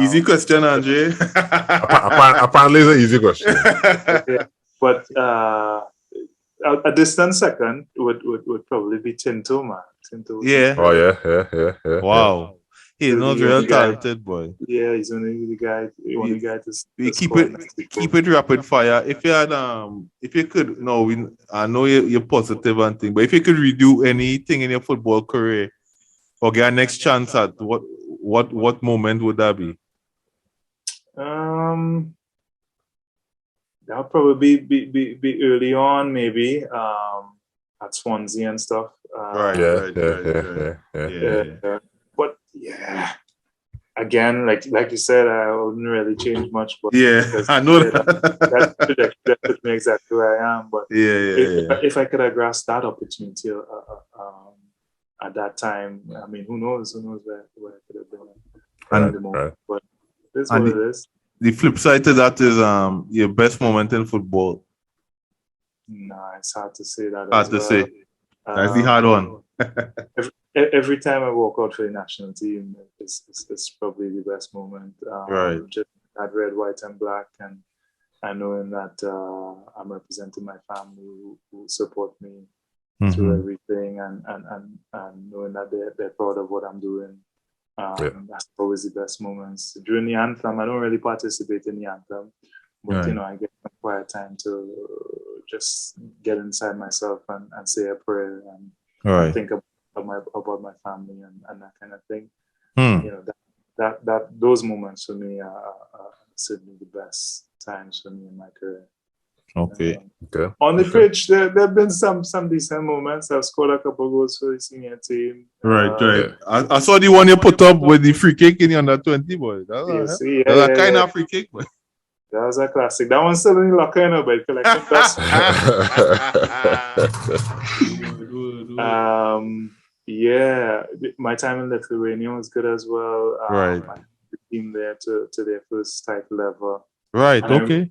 Easy question, Andre. Apparently, it's an easy question. Yeah. But a distant second would probably be Tinto, man. Tinto. Yeah. Oh yeah. Wow. He's not real talented, boy. Yeah, he's only the guy. Only guy to keep it rapid fire. If you could, I know you're positive and thing, but if you could redo anything in your football career or get a next chance at what moment would that be? That'll probably be early on, maybe at Swansea and stuff. Right. But yeah, again, like you said, I wouldn't really change much. But I know that. That put me exactly where I am. But if I could have grasped that opportunity at that time, I mean, who knows where I could have been at the moment. But this is what it is. The flip side to that is your best moment in football. No, it's hard to say that. Hard to say. That's the hard one. Every time I walk out for the national team, it's probably the best moment. Right. Just that red, white, and black, and knowing that I'm representing my family who support me through everything, and knowing that they're proud of what I'm doing. That's always the best moments. During the anthem, I don't really participate in the anthem, but I get some quiet time to just get inside myself and say a prayer and think about my family and that kind of thing. That those moments for me are certainly the best times for me in my career. Okay. On the pitch, there have been some decent moments. I've scored a couple goals for the senior team. Right. I saw the one you put up with the free kick in the under 20, boy. That's a kind of free kick, boy. That was a classic. That one's still in the locker, but I think that's. My time in Lithuania was good as well. Right. I took the team there to their first title ever. Right. And okay.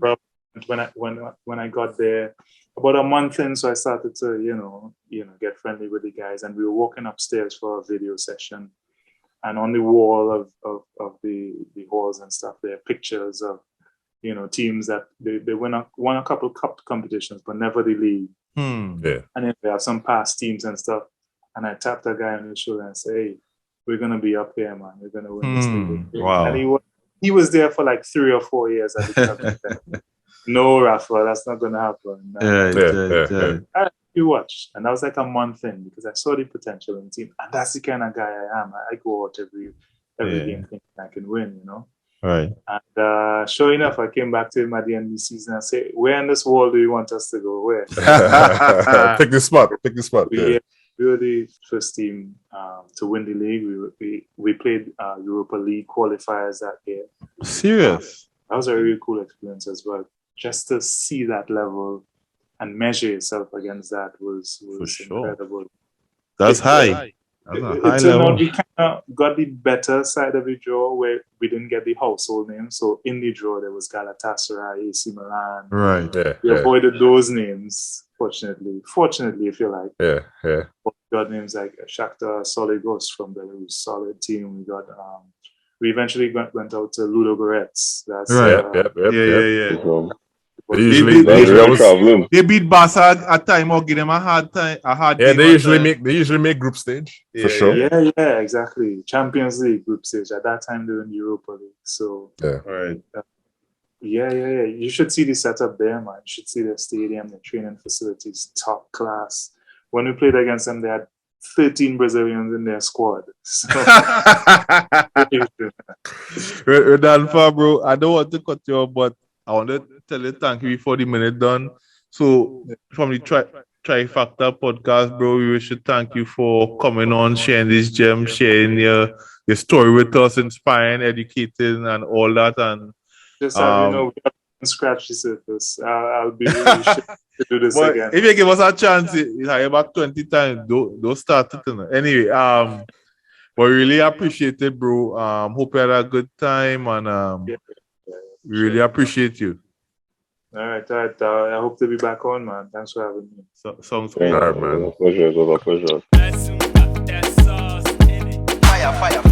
When I got there, about a month in, so I started to get friendly with the guys, and we were walking upstairs for a video session, and on the wall of the halls and stuff, there are pictures of teams that they won a couple of cup competitions, but never the league. And then they have some past teams and stuff. And I tapped a guy on the shoulder and said, "Hey, we're gonna be up here, man. We're gonna win this league." Wow. And he was there for like 3 or 4 years at the club. No, Rafa, that's not gonna happen. You watch, and that was like a month in because I saw the potential in the team, and that's the kind of guy I am. I go out every game thinking I can win, Right. And sure enough, I came back to him at the end of the season and said, "Where in this world do you want us to go? Where?" Pick the spot. We were the first team to win the league. We played Europa League qualifiers that year. Serious? That was a really cool experience as well. Just to see that level and measure yourself against that was incredible. That's high. That's a high level. We kind of got the better side of the draw where we didn't get the household names. So in the draw, there was Galatasaray, AC Milan. Right. We avoided those names, fortunately, if you like. Yeah. We got names like Shakhtar Solidgos from Belarus, solid team. We got. We eventually went out to Ludogorets. That's Yeah. They beat Barca at time or give them a hard time. They usually make group stage for sure. Yeah, exactly. Champions League group stage. At that time they were in Europa League. So right. You should see the setup there, man. You should see the stadium, the training facilities, top class. When we played against them, they had 13 Brazilians in their squad. So Radanfah, bro, I don't want to cut you off, but I want to tell you thank you before the minute done. So from the Trifactor podcast, bro, we should thank you for coming on, sharing this gem, sharing your story with us, inspiring, educating, and all that. And just we haven't scratched the surface. I'll be really sure to do this again. If you give us a chance, about 20 times, don't start it. Anyway, but we really appreciate it, bro. Hope you had a good time, and we really appreciate you. All right. I hope to be back on, man. Thanks for having me. Sounds good. All right, man. Pleasure. It was a pleasure. Fire.